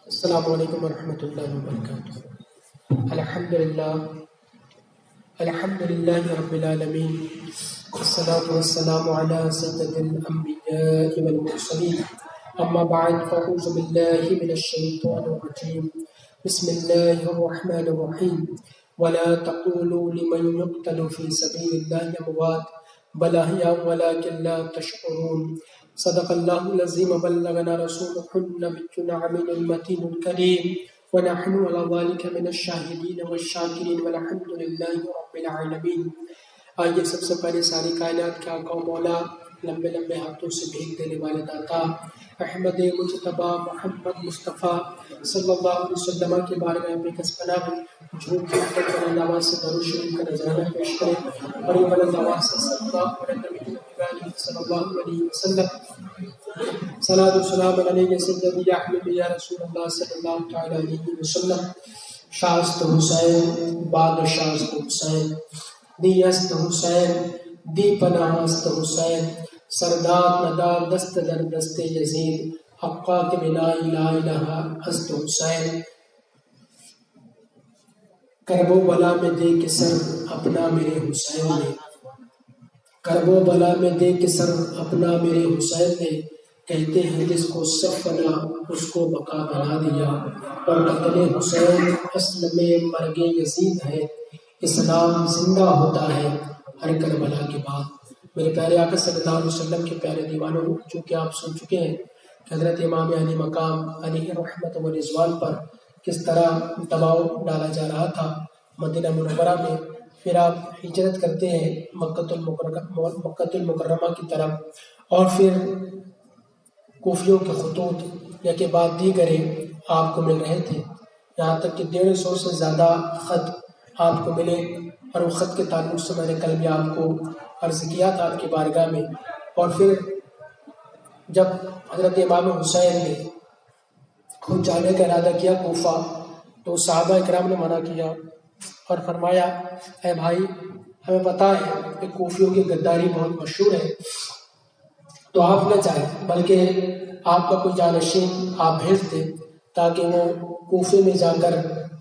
السلام علیکم ورحمۃ اللہ وبرکاتہ۔ الحمدللہ رب العالمین، والصلاة والسلام علی سید الانبیاء والمرسلین، اما بعد فاعوذ باللہ من الشیطان الرجیم، بسم اللہ الرحمن الرحیم، ولا تقولوا لمن يقتل في سبیل اللہ اموات بل احیاء ولکن لا تشعرون۔ صدق اللہ العظیم وبلغنا رسولہ النبی الامین المتین الکریم، ونحن علی ذلک من الشاہدین والشاکرین والحمد للہ رب العالمین۔ آئیے سب سے پہلے ساری کائنات کے آقا و مولا، لمبے لمبے ہاتھوں سے بھیک دینے والے داتا احمد مجتبیٰ محمد مصطفیٰ صلی اللہ علیہ وسلم کے بارگاہ میں کسبنا جھوم جھوم کر بلند آواز سے درود شریف کا نذرانہ پیش کریں، اور یہ بلند آواز سے صلی اللہ علیہ وسلم صلاۃ و سلام علیہ سیدی یا حبیبی یا رسول اللہ صلی اللہ تعالی علیہ وسلم۔ شاست حسین باد شاست حسین، دی است حسین دی پناہ است حسین، سردار ندار دست در دست یزید، حقا کے بنا لا الہ است حسین۔ کرب و بلا میں دے کے سر اپنا میرے حسین نے، کرب و بلا میں دے کے سر اپنا میرے حسین نے، کہتے ہیں جس کو سب بنا اس کو بقا بنا دیا، اور قتل حسین اصل میں مرگ یزید ہے، اسلام زندہ ہوتا ہے ہر کربلا کے بعد۔ میرے پیارے آقا صلی اللہ علیہ وسلم کے پیارے دیوانوں، چونکہ آپ سن چکے ہیں کہ حضرت امام علی مقام علیہ رحمت و رضوان پر کس طرح دباؤ ڈالا جا رہا تھا مدینہ منورہ میں، پھر آپ ہجرت کرتے ہیں مکۃ المکرمہ کی طرف، اور پھر کوفیوں کے خطوط یا کے بعد دیگرے آپ کو مل رہے تھے، یہاں تک کہ 150 سے زیادہ خط آپ کو ملے، اور وہ خط کے تعلق سے میں نے کل بھی آپ کو عرض کیا تھا آپ کی بارگاہ میں۔ اور پھر جب حضرت امام حسین نے خود جانے کا ارادہ کیا کوفہ، تو صحابہ اکرام نے منع کیا اور فرمایا اے بھائی، ہمیں پتہ ہے کہ کوفیوں کی غداری بہت مشہور ہے، تو آپ نہ جائیں، بلکہ آپ کا کوئی جانشین آپ بھیج دیں تاکہ وہ کوفے میں جا کر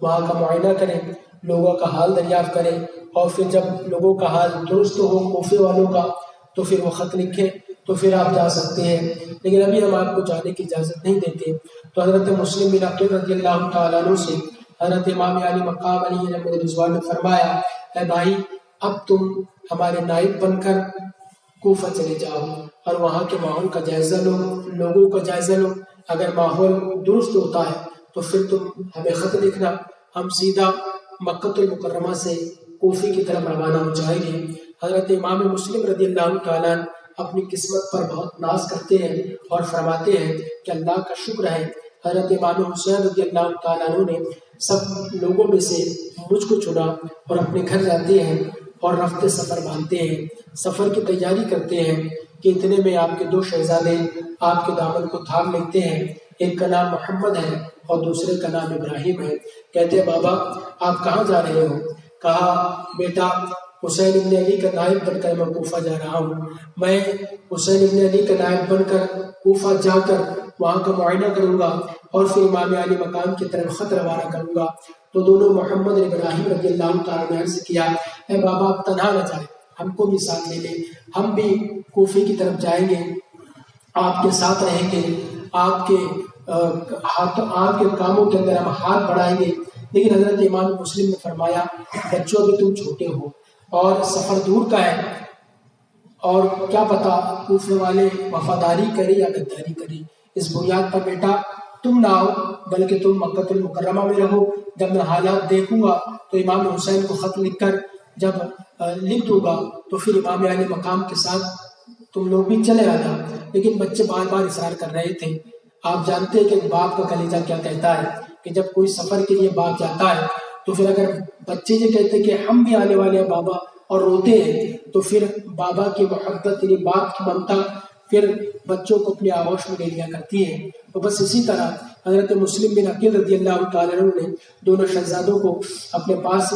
وہاں کا معائنہ کریں، لوگوں کا حال دریافت کریں، اور پھر جب لوگوں کا حال درست ہو کوفے والوں کا تو پھر وہ خط لکھیں، تو پھر آپ جا سکتے ہیں، لیکن ابھی ہم آپ کو جانے کی اجازت نہیں دیتے۔ تو حضرت مسلم بن عقیل رضی اللہ تعالیٰ عنہ سے حضرت امام علی مقام علیہ رضوان نے فرمایا اے بھائی، اب تم ہمارے نائب بن کر کوفہ چلے جاؤ اور وہاں کے ماحول کا جائزہ لو، لوگوں کا جائزہ لو، اگر ماحول درست ہوتا ہے تو پھر تم ہمیں خط لکھنا، ہم سیدھا مکۃ المکرمہ سے کوفے کی طرف روانہ ہو جائیں گے۔ حضرت امام مسلم رضی اللہ تعالیٰ اپنی قسمت پر بہت ناز کرتے ہیں اور فرماتے ہیں کہ اللہ کا شکر ہے حضرت امام حسین رضی اللہ تعالیٰ نے سب لوگوں میں سے مجھ کو چنا، اور اپنے گھر جاتے ہیں اور رفتے سفر باندھتے ہیں، سفر کی تیاری کرتے ہیں کہ اتنے میں آپ کے 2 شہزادے آپ کے دامن کو تھام لیتے ہیں، ایک کا نام محمد ہے اور دوسرے کا نام ابراہیم ہے۔ کہتے ہیں بابا آپ کہاں جا رہے ہو؟ کہا بیٹا حسین ابن علی کا نائب بن کر میں کوفہ جا رہا ہوں، میں حسین ابن علی کا نائب بن کر کوفہ جا کر وہاں کا معائنہ کروں گا اور پھر امام علی مقام کی طرف خط روانہ کروں گا۔ تو دونوں محمد اور ابراہیم رضی اللہ تعالیٰ نے عرض کیا اے بابا آپ تنہا نہ جائیں، ہم کو بھی ساتھ لے لیں، ہم بھی کوفے کی طرف جائیں گے، آپ کے ساتھ رہیں گے، آپ کے کاموں کے اندر ہم ہاتھ بڑھائیں گے۔ لیکن حضرت امام مسلم نے فرمایا بچوں بھی تم چھوٹے ہو اور سفر دور کا ہے، اور کیا پتا کوفے والے وفاداری کرے یا غداری کرے، اس بنیاد پر بیٹا تم نہ آؤ بلکہ تم مکۃ المکرمہ میں رہو، جب میں حالات دیکھوں گا تو امام حسین کو خط لکھ کر جب لکھ دوں گا تو پھر امام علی مقام کے ساتھ تم لوگ بھی چلے آنا۔ لیکن بچے بار بار اصرار کر رہے تھے، آپ جانتے ہیں کہ باپ کا کلیجہ کیا کہتا ہے کہ جب کوئی سفر کے لیے باپ جاتا ہے تو پھر اگر بچے یہ کہتے کہ ہم بھی آنے والے ہیں بابا اور روتے ہیں تو پھر بابا کی محبت یعنی باپ کی ممتا پھر بچوں کو اپنے آغوش میں لے لیا کرتی ہے۔ تو بس اسی طرح حضرت مسلم بن عقیل رضی اللہ تعالیٰ عنہ نے دونوں شہزادوں کو اپنے پاس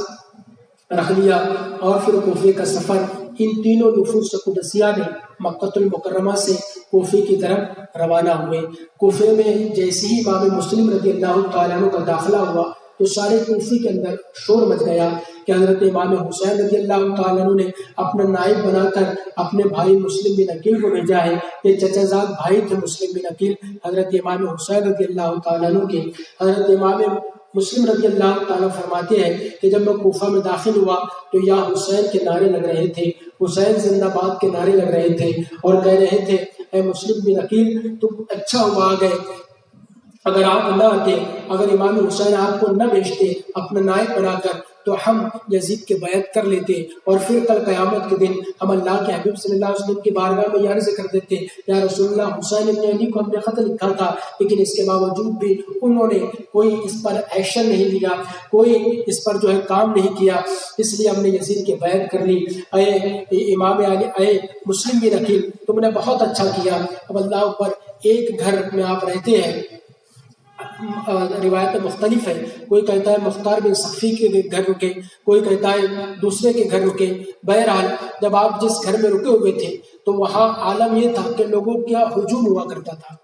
رکھ لیا اور پھر کوفے کا سفر ان تینوں نفوس قدسیہ نے مکہ المکرمہ سے کوفے کی طرف روانہ ہوئے۔ کوفے میں جیسے ہی امام مسلم رضی اللہ تعالیٰ عنہ کا داخلہ ہوا تو سارے کوفے کے اندر شور مچ گیا کہ حضرت امام حسین رضی اللہ تعالیٰ عنہ نے اپنا نائب بنا کر اپنے بھائی مسلم بن عقیل کو بھیجا ہے۔ یہ چچا زاد بھائی تھے مسلم بن عقیل حضرت امام حسین رضی اللہ تعالیٰ عنہ کے۔ حضرت امام مسلم رضی اللہ تعالیٰ فرماتے ہیں کہ جب میں کوفہ میں داخل ہوا تو یا حسین کے نعرے لگ رہے تھے، حسین زندہ باد کے نعرے لگ رہے تھے اور کہہ رہے تھے اے مسلم بن عقیل تم اچھا ہوا آ گئے، اگر آپ نہ آتے، اگر امام حسین آپ کو نہ بھیجتے اپنا نائب بنا کر تو ہم یزید کے بیعت کر لیتے اور پھر کل قیامت کے دن ہم اللہ کے حبیب صلی اللہ علیہ وسلم کی بارگاہ میں عرض کر دیتے یا رسول اللہ حسین ابن علی کو ہم نے خط لکھا تھا، لیکن اس کے باوجود بھی انہوں نے کوئی اس پر ایکشن نہیں لیا، کوئی اس پر جو ہے کام نہیں کیا، اس لیے ہم نے یزید کی بیعت کر لی۔ اے امام علی، اے مسلم بن عقیل تم نے بہت اچھا کیا۔ اب اللہ اوپر ایک گھر میں آپ رہتے ہیں، روایت مختلف ہے، کوئی کہتا ہے مختار بن صفی کے گھر رکے، کوئی کہتا ہے دوسرے کے گھر رکے۔ بہرحال جب آپ جس گھر میں رکے ہوئے تھے تو وہاں عالم یہ تھا کہ لوگوں کا ہجوم ہوا کرتا تھا،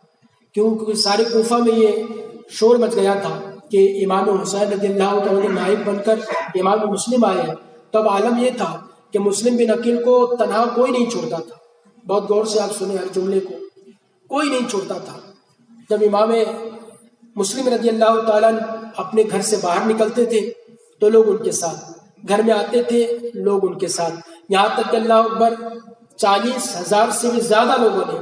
کیونکہ سارے کوفہ میں یہ شور مچ گیا تھا کہ امام حسین رضی اللہ تعالیٰ نائب بن کر امام مسلم آئے ہیں۔ تب عالم یہ تھا کہ مسلم بن عقیل کو تنہا کوئی نہیں چھوڑتا تھا، بہت غور سے آپ سنیں ہر جملے کو، کوئی نہیں چھوڑتا تھا۔ جب امام مسلم رضی اللہ تعالیٰ اپنے گھر سے باہر نکلتے تھے تو لوگ ان کے ساتھ، گھر میں آتے تھے لوگ ان کے ساتھ، یہاں تک کہ اللہ اکبر 40,000 سے بھی زیادہ لوگوں نے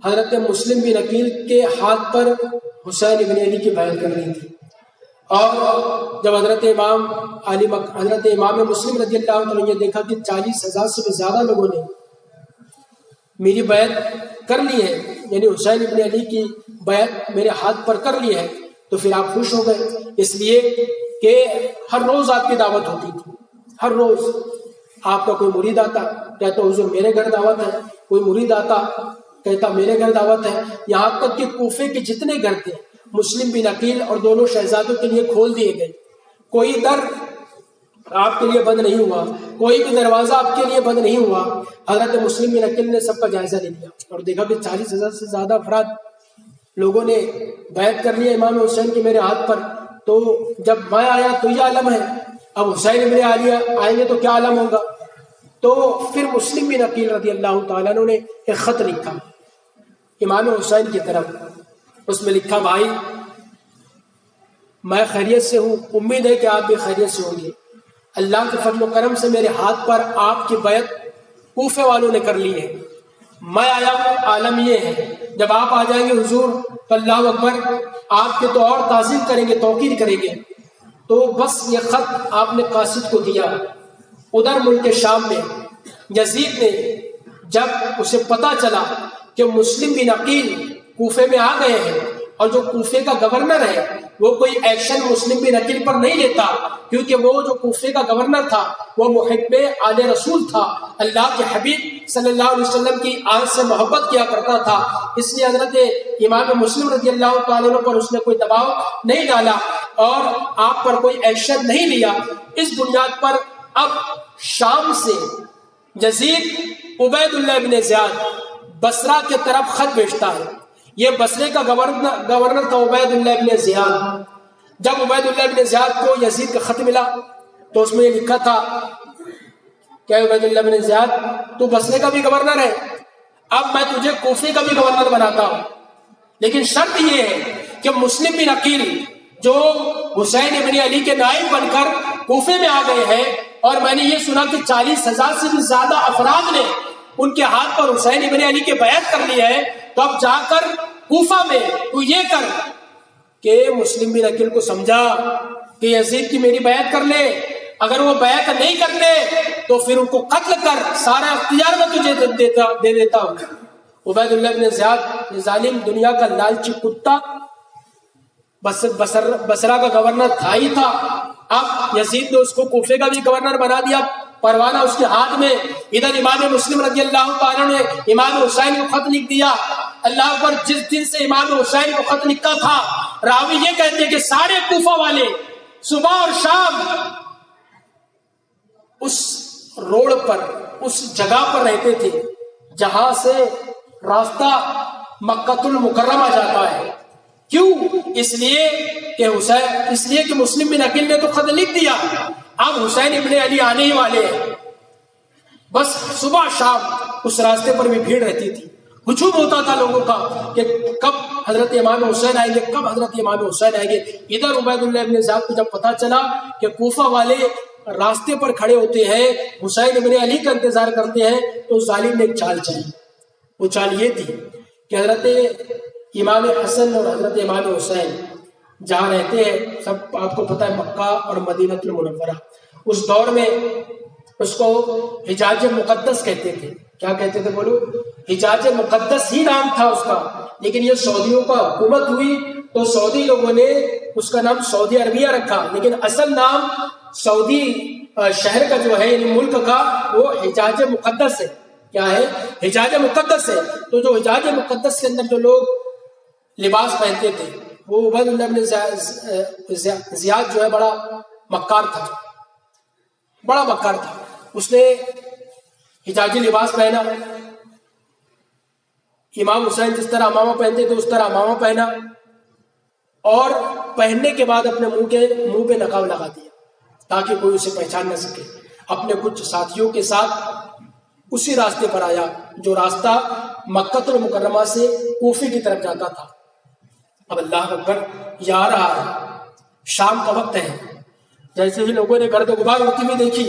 حضرت مسلم بن عقیل کے ہاتھ پر حسین ابن علی کی بیعت کر لی تھی۔ اور جب حضرت امام مسلم رضی اللہ تعالیٰ نے دیکھا کہ 40,000 سے بھی زیادہ لوگوں نے میری بیعت کر لی ہے، یعنی حسین ابن علی کی بیعت میرے ہاتھ پر کر لی ہے، تو پھر آپ خوش ہو گئے، اس لیے کہ ہر روز آپ کی دعوت ہوتی تھی، ہر روز آپ کا کوئی مرید آتا کہتا حضور میرے گھر دعوت ہے، کوئی مرید آتا کہتا میرے گھر دعوت ہے، یہاں تک کہ کوفے کے جتنے گھر تھے مسلم بن عقیل اور دونوں شہزادوں کے لیے کھول دیے گئے، کوئی در آپ کے لیے بند نہیں ہوا، کوئی بھی دروازہ آپ کے لیے بند نہیں ہوا۔ حضرت مسلم بن عقیل نے سب کا جائزہ لے لیا اور دیکھا کہ 40,000 سے زیادہ افراد لوگوں نے بیعت کر لیا امام حسین کے میرے ہاتھ پر، تو جب میں آیا تو یہ عالم ہے، اب حسین ابن علی آئیں گے تو کیا عالم ہوگا۔ تو پھر مسلم بن عقیل رضی اللہ تعالیٰ نے ایک خط لکھا امام حسین کی طرف، اس میں لکھا بھائی میں خیریت سے ہوں، امید ہے کہ آپ بھی خیریت سے ہوں گے، اللہ کے فضل و کرم سے میرے ہاتھ پر آپ کی بیعت کوفے والوں نے کر لی ہے، میں آیا ہوں، عالم یہ ہے جب آپ آ جائیں گے حضور تو اللہ اکبر آپ کے تو اور تعظیم کریں گے، توقیر کریں گے۔ تو بس یہ خط آپ نے قاصد کو دیا۔ ادھر ملک شام میں یزید نے جب اسے پتا چلا کہ مسلم بن عقیل کوفے میں آ گئے ہیں اور جو کوفے کا گورنر ہے وہ کوئی ایکشن مسلم بن عقیل پر نہیں لیتا، کیونکہ وہ جو کوفے کا گورنر تھا وہ محب آل رسول تھا، اللہ کے حبیب صلی اللہ علیہ وسلم کی آن سے محبت کیا کرتا تھا، اس لیے حضرت امام مسلم رضی اللہ تعالیٰ عنہ پر اس نے کوئی دباؤ نہیں ڈالا اور آپ پر کوئی ایکشن نہیں لیا۔ اس بنیاد پر اب شام سے یزید عبید اللہ بن زیاد بصرہ کے طرف خط بھیجتا ہے۔ یہ بصرے کا گورنر تھا عبید اللہ بن زیاد۔ جب عبید اللہ بن زیاد کو یزید کا خط ملا تو اس میں یہ لکھا تھا کہ عبید اللہ بن زیاد تو بصرے کا بھی گورنر ہے، اب میں تجھے کوفے کا بھی گورنر بناتا ہوں، لیکن شرط یہ ہے کہ مسلم بن عقیل جو حسین ابن علی کے نائب بن کر کوفے میں آ گئے ہیں اور میں نے یہ سنا کہ 40,000 سے بھی زیادہ افراد نے ان کے ہاتھ پر حسین ابن علی کے بیعت کر لی ہے، تو اب جا کر کوفہ میں تو یہ کر کہ مسلم بن عقیل کو سمجھا کہ یزید کی میری بیعت کر لے، اگر وہ بیعت نہیں کرتے تو پھر ان کو قتل کر، سارا اختیار میں تجھے دے دیتا ہوں۔ عبید اللہ بن زیاد ظالم دنیا کا لالچی کتا بصرہ کا گورنر تھا ہی تھا، اب یزید نے اس کو کوفے کا بھی گورنر بنا دیا، پروانہ اس کے ہاتھ میں۔ ادھر امام مسلم رضی اللہ تعالیٰ نے امام حسین کو خط لکھ دیا۔ اللہ پر جس دن سے امام حسین کو خط لکھا تھا، راوی یہ کہتے ہیں کہ سارے کوفہ والے صبح اور شام روڈ پر اس جگہ پر رہتے تھے جہاں سے راستہ مکہ المکرمہ جاتا ہے. کیوں؟ اس لیے کہ مسلم بن عقیل نے تو خط لکھ دیا، اب حسین ابن علی آنے ہی والے ہیں. بس صبح شام اس راستے پر بھی بھیڑ رہتی تھی، ہجوم ہوتا تھا لوگوں کا کہ کب حضرت امام حسین آئیں گے، کب حضرت امام حسین آئیں گے. ادھر عبید اللہ ابن زیاد کو جب پتا چلا کہ کوفہ والے راستے پر کھڑے ہوتے ہیں، حسین ابن علی کا انتظار کرتے ہیں، تو ظالم نے ایک چال چلی. وہ چال یہ تھی کہ حضرت امام حسن اور حضرت امام حسین جہاں رہتے ہیں، سب آپ کو پتہ ہے مکہ اور مدینہ المنورہ، اس دور میں اس کو حجاز مقدس کہتے تھے. کیا کہتے تھے بولو؟ حجاز مقدس ہی نام تھا اس کا، لیکن یہ سعودیوں کا حکومت ہوئی تو سعودی لوگوں نے اس کا نام سعودی عربیہ رکھا، لیکن اصل نام سعودی شہر کا جو ہے یعنی ملک کا وہ حجاز مقدس ہے. کیا ہے؟ حجاز مقدس ہے. تو جو حجاز مقدس کے اندر جو لوگ لباس پہنتے تھے، وہ عبید اللہ بن زیاد جو ہے بڑا مکار تھا، بڑا مکار تھا. اس نے حجازی لباس پہنا، امام حسین جس طرح امامہ پہنتے تھے اس طرح امامہ پہنا، اور پہننے کے بعد اپنے منہ پہ نقاب لگا دیا تاکہ کوئی اسے پہچان نہ سکے. اپنے کچھ ساتھیوں کے ساتھ اسی راستے پر آیا جو راستہ مکہ المکرمہ سے کوفے کی طرف جاتا تھا. اب اللہ اکبر، یہ آ رہا ہے، شام کا وقت ہے. جیسے ہی لوگوں نے گرد و غبار اڑتی ہوئی دیکھی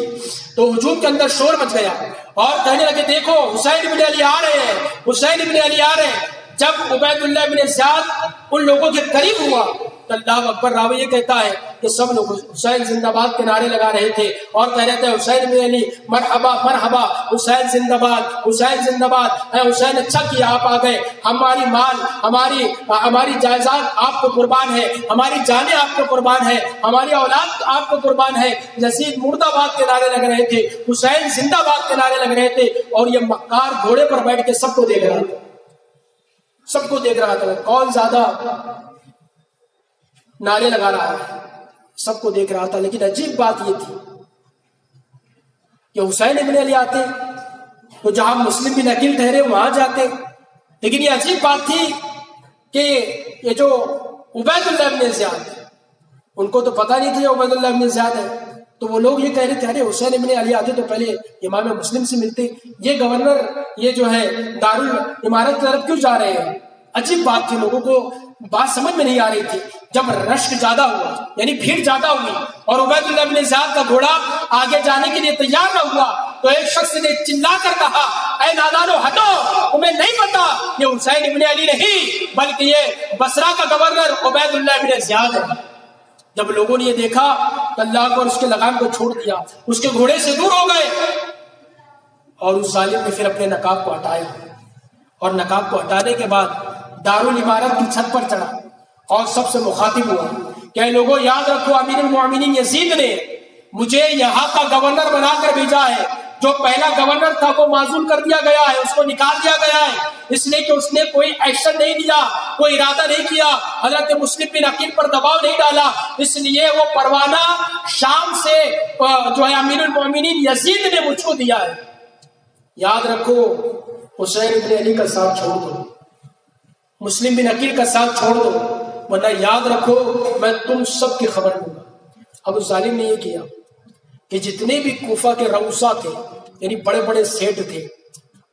تو ہجوم کے اندر شور مچ گیا اور کہنے لگے دیکھو حسین ابن علی آ رہے ہیں، حسین ابن علی آ رہے ہیں. جب عبید اللہ بن زیاد ان لوگوں کے قریب ہوا تو اللہ اکبر، راوی یہ کہتا ہے کہ سب لوگ حسین زندہ باد کے نعرے لگا رہے تھے اور کہہ رہے تھے حسین ابن علی مرحبا مرحبا، حسین زندہ باد، حسین زندہ باد. اے حسین اچھا کیا آپ آ گئے، ہماری مال ہماری جائیداد آپ کو قربان ہے، ہماری جانیں آپ کو قربان ہے، ہماری اولاد آپ کو قربان ہے. یزید مرد آباد کے نعرے لگ رہے تھے، حسین زندہ باد کے نعرے لگ رہے تھے، اور یہ مکار گھوڑے پر بیٹھ کے سب کو دیکھ رہا تھا، سب کو دیکھ رہا تھا کون زیادہ نعرے لگا رہا ہے، سب کو دیکھ رہا تھا. لیکن عجیب بات یہ تھی کہ حسین ابن علی آتے تو جہاں مسلم بن عقیل ٹھہرے وہاں جاتے. لیکن یہ عجیب بات تھی کہ یہ جو عبید اللہ بن زیاد، ان کو تو پتہ نہیں تھا یہ عبید اللہ بن زیاد ہے، تو وہ لوگ یہ کہہ رہے تھے ارے حسین ابن علی آتے تو پہلے امام مسلم سے ملتے، یہ گورنر یہ جو ہے دارالامارت کی طرف کیوں جا رہے ہیں. عجیب بات تھی، لوگوں کو بات سمجھ میں نہیں آ رہی تھی. جب رشک زیادہ ہوا یعنی بھیڑ زیادہ ہوئی اور عبید اللہ بن زیاد کا گھوڑا آگے جانے کے لیے تیار نہ ہوا تو ایک شخص نے چلا کر کہا اے نادانو ہٹو، تمہیں نہیں پتا یہ حسین ابن علی نہیں بلکہ یہ بصرہ کا گورنر عبید اللہ بن زیاد ہے. جب لوگوں نے یہ دیکھا تو اللہ کو اور اس کے لگام کو چھوڑ دیا، اس کے گھوڑے سے دور ہو گئے، اور اس ظالم نے پھر اپنے نقاب کو ہٹایا، اور نقاب کو ہٹانے کے بعد دارالامارت کی چھت پر چڑھا اور سب سے مخاطب ہوا کہ لوگوں یاد رکھو امیر المومنین یزید نے مجھے یہاں کا گورنر بنا کر بھیجا ہے. جو پہلا گورنر تھا وہ معزول کر دیا گیا ہے، اس کو نکال دیا گیا ہے، اس لیے کہ اس نے کوئی ایکشن نہیں دیا، کوئی ارادہ نہیں کیا، حضرت مسلم بن عقیل پر دباؤ نہیں ڈالا، اس لیے وہ پروانہ شام سے جو ہے امیر المومنین یزید نے مجھ کو دیا ہے. یاد رکھو حسین بن علی کا ساتھ چھوڑ دو، مسلم بن عقیل کا ساتھ چھوڑ دو، ورنہ یاد رکھو میں تم سب کی خبر دوں گا. اب اس ظالم نے یہ کیا کہ جتنے بھی کوفہ کے رؤسا تھے یعنی بڑے بڑے سیٹ تھے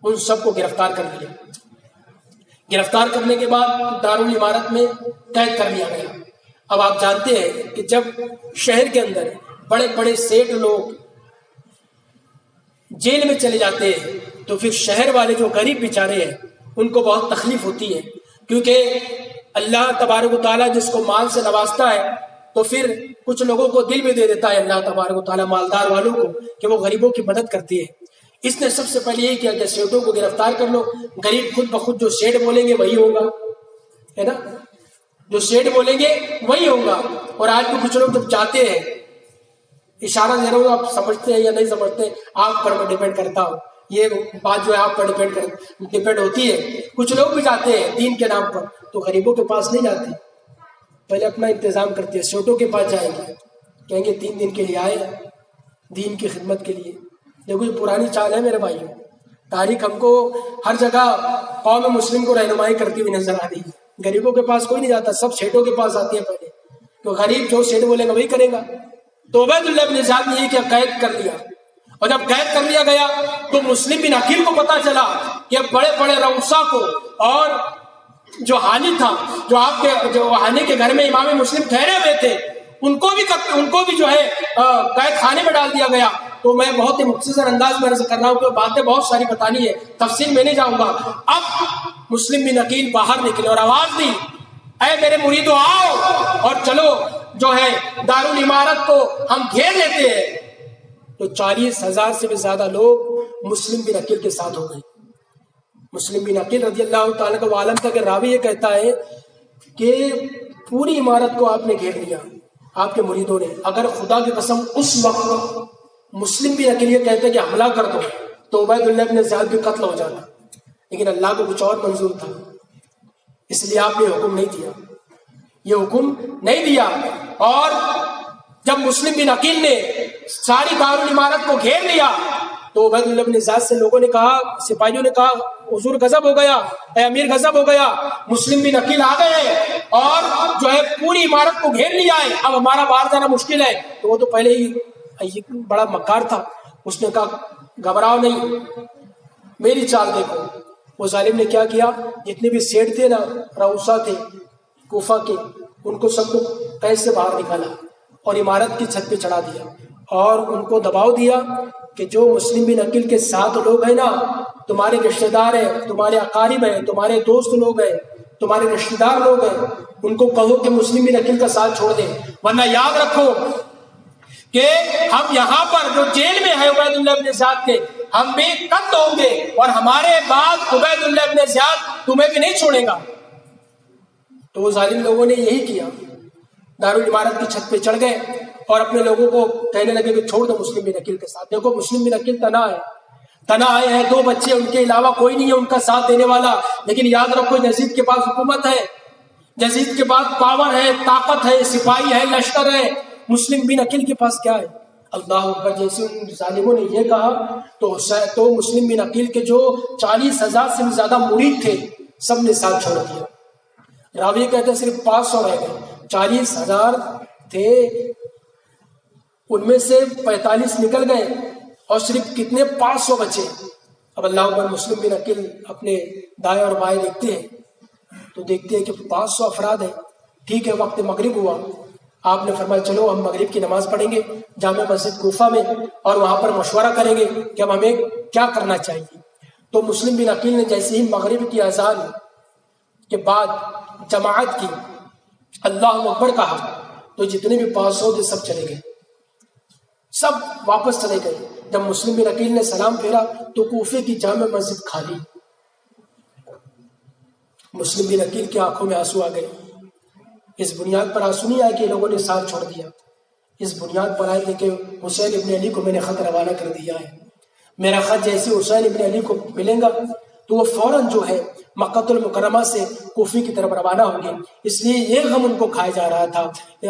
ان سب کو گرفتار کر لیا. گرفتار کرنے کے بعد دارالامارت میں قید کر لیا گیا. اب آپ جانتے ہیں کہ جب شہر کے اندر بڑے بڑے سیٹ لوگ جیل میں چلے جاتے ہیں تو پھر شہر والے جو غریب بیچارے ہیں ان کو بہت تکلیف ہوتی ہے، کیونکہ اللہ تبارک و تعالیٰ جس کو مال سے نوازتا ہے تو پھر کچھ لوگوں کو دل بھی دے دیتا ہے اللہ تبارک و تعالیٰ مالدار والوں کو کہ وہ غریبوں کی مدد کرتی ہے. اس نے سب سے پہلے یہ کیا کہ سیٹوں کو گرفتار کر لو، غریب خود بخود جو سیٹ بولیں گے وہی ہوگا، ہے نا، جو سیٹ بولیں گے وہی ہوگا. اور آج بھی کچھ لوگ جب چاہتے ہیں، اشارہ دے رہا ہوں آپ سمجھتے ہیں یا نہیں سمجھتے آپ پر میں ڈیپینڈ کرتا ہوں، یہ بات جو ہے آپ پر ڈیپینڈ ہوتی ہے. کچھ لوگ بھی جاتے ہیں دین کے نام پر تو غریبوں کے پاس نہیں جاتے، پہلے اپنا انتظام کرتے ہیں، سیٹوں کے پاس جائیں گے، کہیں گے 3 دن کے لیے آئے دین کی خدمت کے لیے، دیکھو یہ پرانی چال ہے میرے بھائیوں، تاریخ ہم کو ہر جگہ قوم مسلم کو رہنمائی کرتی ہوئی نظر آ رہی ہے. غریبوں کے پاس کوئی نہیں جاتا، سب سیٹوں کے پاس آتی ہے پہلے، تو غریب جو سیٹ بولے گا وہی کرے گا. تو عبید اللہ بن زیاد نے یہ کیا قید کر لیا، اور جب قید کر لیا گیا تو مسلم بن عقیل کو پتا چلا کہ بڑے بڑے رؤسا کو اور جو حانی تھا، جو آپ کے جو حانی کے گھر میں امام مسلم ٹھہرے ہوئے تھے، ان کو بھی جو ہے قید خانے میں ڈال دیا گیا. تو میں بہت ہی مختصر انداز میں عرض کر رہا ہوں کہ باتیں بہت ساری بتانی ہے، تفصیل میں نہیں جاؤں گا. اب مسلم بن عقیل باہر نکلے اور آواز دی، اے میرے مریدو آؤ اور چلو جو ہے دارالعمارت کو ہم گھیر لیتے ہیں. تو 40,000 سے بھی زیادہ لوگ مسلم بن عقیل کے ساتھ ہو گئے. مسلم بن عقیل رضی اللہ تعالیٰ کا عالم تھا کہ راوی یہ کہتا ہے کہ پوری عمارت کو آپ نے گھیر لیا، آپ کے مریدوں نے. اگر خدا کی قسم اس وقت مسلم بن عقیل یہ کہتے کہ حملہ کر دو تو عبید اللہ بن زیاد بھی قتل ہو جاتا، لیکن اللہ کو کچھ اور منظور تھا، اس لیے آپ نے حکم نہیں دیا، یہ حکم نہیں دیا. اور جب مسلم بن عقیل نے ساری دارالعمارت کو گھیر لیا تو عبید اللہ بن زیاد سے لوگوں نے کہا، سپاہیوں نے کہا حضور غضب ہو گیا، اے امیر غضب ہو گیا، مسلم بن عقیل آ گئے اور جو ہے پوری عمارت کو گھیر لیا ہے، اب ہمارا باہر جانا مشکل ہے. تو وہ تو پہلے ہی بڑا مکار تھا، اس نے کہا گھبراؤ نہیں، میری چال دیکھو. وہ ظالم نے کیا کیا، جتنے بھی سیٹ تھے نا، رؤسا تھے کوفہ کے، ان کو سب کو قید سے باہر نکالا اور عمارت کی چھت پہ چڑھا دیا اور ان کو دباؤ دیا کہ جو مسلم بن عقیل کے ساتھ لوگ ہیں نا، تمہارے رشتہ دار ہیں، تمہارے اقارب ہیں، تمہارے دوست لوگ ہیں، تمہارے رشتہ دار لوگ ہیں، ان کو کہو کہ مسلم بن عقیل کا ساتھ چھوڑ دیں، ورنہ یاد رکھو کہ ہم یہاں پر جو جیل میں ہے عبید اللہ بن زیاد کے، ہم بھی قتل ہوں گے اور ہمارے بعد عبید اللہ بن زیاد تمہیں بھی نہیں چھوڑے گا. تو وہ ظالم لوگوں نے یہی کیا، دارالعمارت کی چھت پہ چڑھ گئے اور اپنے لوگوں کو کہنے لگے کہ چھوڑ دو مسلم بن عقیل کے ساتھ. دیکھو مسلم بن عقیل تنا آئے ہیں، 2 بچے، ان کے علاوہ کوئی نہیں ہے ان کا ساتھ دینے والا. لیکن یاد رکھو یزید کے پاس حکومت ہے، یزید کے پاس پاور ہے، طاقت ہے، سپاہی ہے، لشکر ہے. مسلم بن عقیل کے پاس کیا ہے؟ اللہ اکبر. جیسے ان ظالموں نے یہ کہا تو مسلم بن عقیل کے جو 40,000 سے بھی زیادہ مرید تھے سب نے ساتھ چھوڑ دیا. راوی کہتے ہیں صرف 500 رہ گئے. 40,000 تھے، ان میں سے 45 نکل گئے اور صرف کتنے 500 بچے. اب اللہ اکبر. مسلم بن عقیل اپنے دائیں اور بائیں دیکھتے ہیں تو دیکھتے ہیں کہ 500 افراد ہیں. ٹھیک ہے، وقت مغرب ہوا، آپ نے فرمایا چلو ہم مغرب کی نماز پڑھیں گے جامع مسجد کوفہ میں اور وہاں پر مشورہ کریں گے کہ اب ہمیں کیا کرنا چاہیے. تو مسلم بن عقیل نے جیسے ہی مغرب کی اذان کے بعد جماعت کی، اللہ اکبر کہا، تو جتنے بھی 500 تھے سب چلے گئے، سب واپس چلے گئے. جب مسلم بن عقیل نے سلام پھیرا تو کوفے کی جامع مسجد خالی. مسلم بن عقیل کی آنکھوں میں آنسو آ گئے. اس بنیاد پر آنسو نہیں آئے کہ لوگوں نے ساتھ چھوڑ دیا، اس بنیاد پر آئے کہ حسین ابن علی کو میں نے خط روانہ کر دیا ہے. میرا خط جیسے حسین ابن علی کو ملے گا تو وہ فوراً جو ہے مکہ المکرمہ سے کوفی کی طرف روانہ ہوں گے. اس لیے یہ غم ان کو کھایا جا رہا تھا.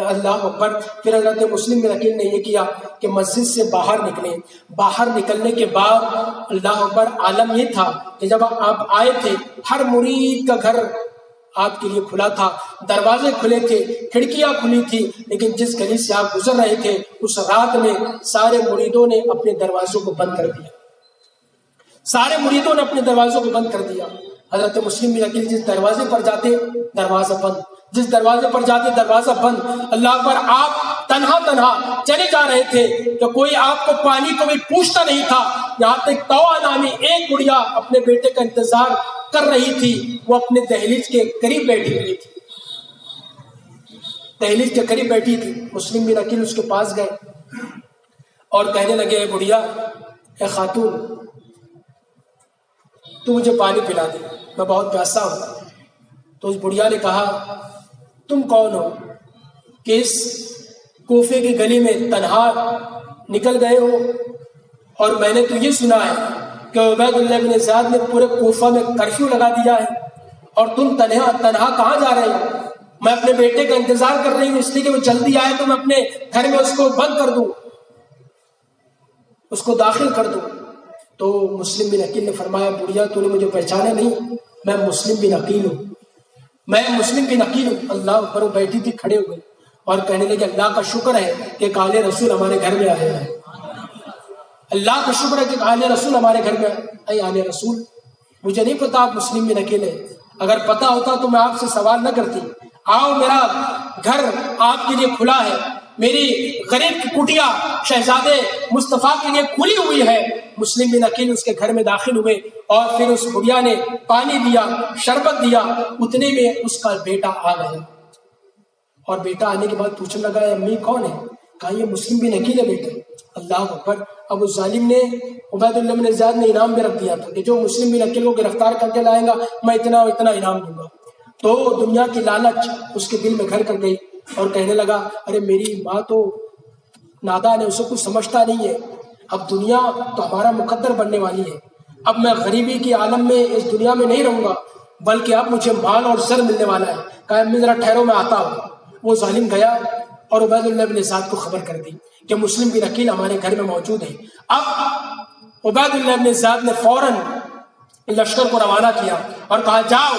اللہ اکبر. پھر حضرت مسلم بن عقیل نے یہ کیا کہ مسجد سے باہر نکلے. باہر نکلنے کے بعد اللہ اکبر عالم یہ تھا کہ جب آپ آئے تھے ہر مرید کا گھر آپ کے لیے کھلا تھا، دروازے کھلے تھے، کھڑکیاں کھلی تھی. لیکن جس گلی سے آپ گزر رہے تھے اس رات میں سارے مریدوں نے اپنے دروازوں کو بند کر دیا. سارے مریدوں نے اپنے دروازوں کو بند کر دیا. حضرت مسلم بن عقیل جس دروازے پر جاتے دروازہ بند، جس دروازے پر جاتے دروازہ بند. اللہ اکبر. آپ تنہا چلے جا رہے تھے کہ کوئی آپ کو پانی کو بھی پوچھتا نہیں تھا. یہاں تک توآ نامی ایک گڑیا اپنے بیٹے کا انتظار کر رہی تھی، وہ اپنے دہلیز کے قریب بیٹھی ہوئی تھی، دہلیز کے قریب بیٹھی تھی. مسلم بن عقیل اس کے پاس گئے اور کہنے لگے اے بڑھیا، اے خاتون، تو مجھے پانی پلا دے، میں بہت پیاسا ہوں. تو اس بڑھیا نے کہا تم کون ہو کہ اس کوفے کی گلی میں تنہا نکل گئے ہو، اور میں نے تو یہ سنا ہے کہ عبید اللہ بن زیاد نے پورے کوفہ میں کرفیو لگا دیا ہے اور تم تنہا کہاں جا رہے ہو؟ میں اپنے بیٹے کا انتظار کر رہی ہوں اس لیے کہ وہ جلدی آئے تو میں اپنے گھر میں اس کو بند کر دوں. اس کو داخل کر دو۔ تو مسلم بن عقیل نے فرمایا بڑھیا تو نے مجھے پہچانا نہیں، میں مسلم بن عقیل ہوں، میں مسلم بن عقیل ہوں۔ اللہ اکبر، وہ بیٹھی تھی، کھڑے ہوئے اور کہنے لگے اللہ کا شکر ہے کہ کالے رسول ہمارے گھر میں آیا ہے، اللہ کا شکر ہے کہ کالے رسول ہمارے گھر میں آئے۔ آلے رسول مجھے نہیں پتا آپ مسلم بن عقیل ہیں، اگر پتا ہوتا تو میں آپ سے سوال نہ کرتی۔ آؤ، میرا گھر آپ کے لیے کھلا ہے، میری غریب کی کٹیا شہزادے مصطفیٰ کے لیے کھلی ہوئی ہے۔ مسلم بن عقیل اس کے گھر میں داخل ہوئے اور پھر اس بڑھیا نے پانی دیا، شربت دیا، اتنے میں اس کا بیٹا آ گیا اور بیٹا آنے کے بعد پوچھنے لگا امی کون ہے؟ کہا یہ مسلم بن عقیل ہے بیٹا۔ اللہ اکبر۔ اب اس ظالم نے عبید اللہ بن زیاد نے انعام میں رکھ دیا تھا کہ جو مسلم بن عقیل کو گرفتار کر کے لائے گا میں اتنا انعام دوں گا۔ تو دنیا کی لالچ اس کے دل میں گھر کر گئی اور کہنے لگا ارے میری ماں تو نادان ہے، اسے کچھ سمجھتا نہیں ہے، اب دنیا تو ہمارا مقدر بننے والی ہے، اب میں غریبی کے عالم میں اس دنیا میں نہیں رہوں گا بلکہ اب مجھے مال اور زر ملنے والا ہے۔ کہا امی ذرا ٹھہرو میں آتا ہوں۔ وہ ظالم گیا اور عبید اللہ بن زیاد کو خبر کر دی کہ مسلم بن عقیل ہمارے گھر میں موجود ہے۔ اب عبید اللہ بن زیاد نے فوراً لشکر کو روانہ کیا اور کہا جاؤ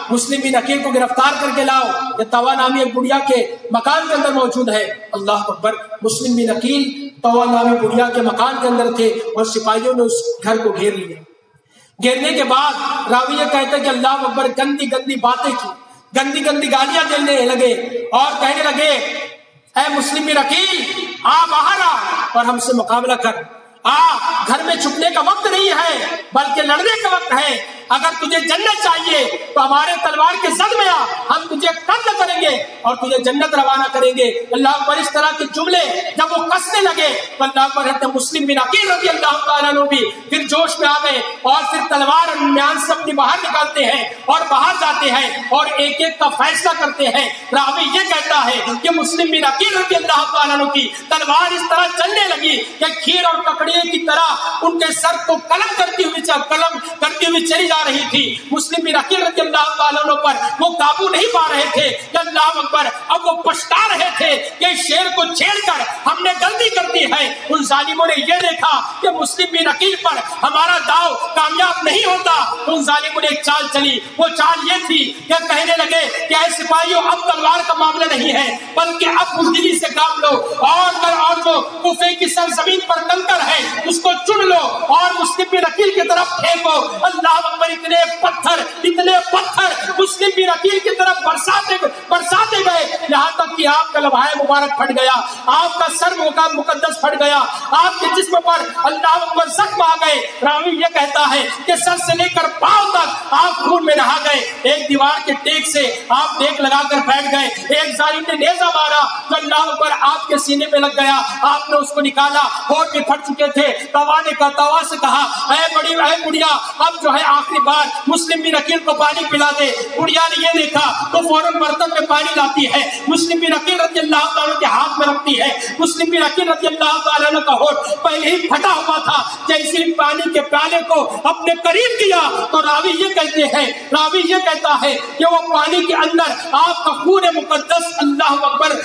مسلم بن عقیل کو گرفتار کر کے لاؤ، یہ طوا نامی ایک بڑھیا کے مکان کے اندر موجود ہے۔ اللہ اکبر۔ مسلم بن عقیل طوا نامی بڑھیا کے مکان کے اندر تھے اور سپاہیوں نے اس گھر کو گھیر لیا۔ گھیرنے کے بعد راوی یہ کہتے ہیں کہ اللہ اکبر، گندی گندی باتیں کی، گندی گندی گالیاں دینے لگے اور کہنے لگے اے مسلم بن عقیل آ باہر آ اور ہم سے مقابلہ کر، گھر میں چھپنے کا وقت نہیں ہے بلکہ لڑنے کا وقت ہے، اگر تجھے جنت چاہیے تو ہمارے تلوار کے زد میں آ، ہم تجھے قتل کریں گے اور تجھے جنت روانہ کریں گے۔ اللہ اکبر۔ اس طرح کے جملے جب وہ کسنے لگے تو اللہ اکبر حضرت مسلم بن عقیل رضی اللہ تعالیٰ عنہ بھی پھر جوش میں آ گئے اور پھر تلوار میان سے اپنی باہر نکالتے ہیں اور باہر جاتے ہیں اور ایک ایک کا فیصلہ کرتے ہیں۔ راوی یہ کہتا ہے کہ مسلم بن عقیل رضی اللہ تعالیٰ عنہ کی تلوار اس طرح چلنے لگی کہ کھیر اور ککڑیے کی طرح ان کے سر کو قلم کرتی ہوئی چلی جا رہی تھی۔ مسلم بن عقیل رضی اللہ تعالیٰ عنہ پر وہ قابو نہیں پا رہے تھے کہ اللہ اکبر، اب وہ پچھتا رہے تھے کہ شیر کو چھیڑ کر ہم نے غلطی کر دی ہے۔ ان ظالموں نے یہ دیکھا کہ مسلم بن عقیل پر ہمارا داؤ کامیاب نہیں ہوتا، ان ظالموں نے ایک چال چلی، وہ چال یہ تھی کہ کہنے لگے کہ اے سپاہیوں اب تلوار کا معاملہ نہیں ہے بلکہ اب بزدلی سے کام لو اور جو کوفے کی سرزمین پر کنکر ہے اس کو چن لو اور مسلم بن عقیل کی طرف پھینکو۔ اللہ اکبر۔ اتنے پتھر مسلم بن عقیل کی طرف برساتے گئے یہاں تک کہ آپ کا لبھائے مبارک پھٹ گیا، آپ کا سر مقدس پھٹ گیا، آپ کے جسم پر اللہ اکبر زخم آ گئے۔ راوی یہ کہتا ہے کہ سر سے لے کر پاؤں تک آپ خون میں نہا گئے، ایک دیوار کے ٹیک سے آپ ٹیک لگا کر بیٹھ گئے، ایک ظالم نے نیزہ مارا تو اللہ اکبر آپ کے سینے پہ لگ گیا، آپ نے اس کو نکالا، ہونٹ بھی پھٹ چکے تھے۔ توا سے کہا اے بڑھیا اب جو ہے آخری بار مسلم بن عقیل کو پانی پلا دے۔ بڑھیا نے یہ دیکھا تو فوراً برتن میں پانی لاتی ہے، مسلم بن عقیل رضی اللہ تعالیٰ کے ہاتھ میں رکھتی ہے۔ مسلم بن عقیل رضی اللہ تعالیٰ کا ہونٹ پہلے ہی پھٹا ہوا تھا، جیسے ہی پانی کے پیالے کو اپنے قریب کیا تو راوی یہ کہتا ہے کہ وہ پانی کے اندر آپ کا خون مقدس اللہ اکبر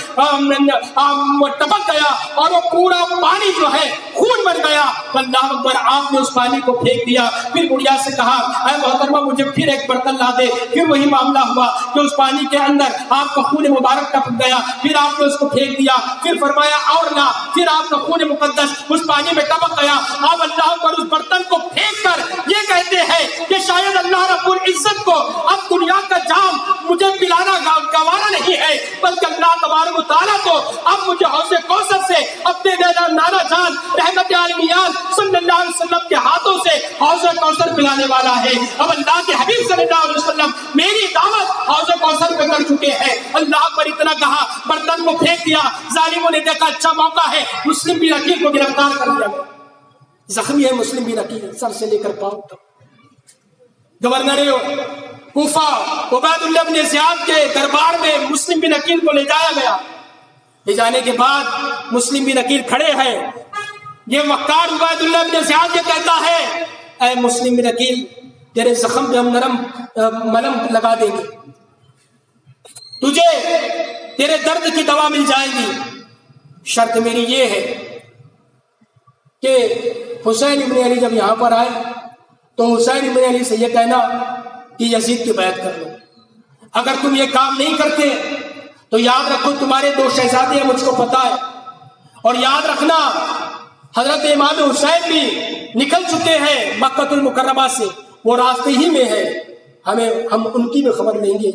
ٹپک گیا اور وہ پورا پانی جو ہے خون بن گیا۔ اللہ اکبر۔ آپ نے اس پانی کو پھینک دیا، پھر بڑھیا سے کہا اے محترمہ مجھے پھر ایک برتن لا دے۔ پھر وہی معاملہ ہوا کہ اس پانی کے اندر آپ کا خون مبارک ٹپک گیا، پھر آپ نے اس کو پھینک دیا، پھر فرمایا اور لا، پھر آپ کا خون مقدس اس پانی میں ٹپک گیا۔ آپ اللہ پر اس برتن کو پھینک کر یہ کہتے ہیں کہ شاید اللہ رب العزت کو اب دنیا کا جام مجھے پلانا گوارا نہیں ہے بلکہ اللہ تبارک و تعالیٰ کو اب مجھے حوض کوثر سے اپنے نانا جان رحمت عالمیان صلی اللہ علیہ وسلم کے ہاتھوں سے حوض کوثر پلانے والا ہے۔ اب اللہ کے حبیب صلی اللہ علیہ وسلم میری دعوت حوض کوثر پہ کر چکے ہیں۔ اللہ پر اتنا کہا، برتن کو پھینک دیا، ظالموں نے دیکھا اچھا موقع ہے، مسلم بن عقیل کو گرفتار کر لیا۔ زخمی ہے مسلم بن عقیل سر سے لے کر پاؤں تک۔ گورنر کوفہ عبید اللہ بن زیاد کے دربار میں مسلم بن عقیل کو لے جایا گیا۔ لے جانے کے بعد مسلم بن عقیل کھڑے ہیں، یہ وقار عبید اللہ بن زیاد یہ کہتا ہے اے مسلم بن عقیل تیرے زخم پہ ہم نرم ملم لگا دیں گے، تجھے تیرے درد کی دوا مل جائے گی، شرط میری یہ ہے کہ حسین ابن علی جب یہاں پر آئے تو حسین ابن علی سے یہ کہنا کہ یزید کی بیعت کر لو، اگر تم یہ کام نہیں کرتے تو یاد رکھو تمہارے 2 شہزادے ہیں، مجھ کو پتا ہے، اور یاد رکھنا حضرت امام حسین بھی نکل چکے ہیں مکہ المکرمہ سے، وہ راستے ہی میں ہے، ہم ان کی بھی خبر لیں گے،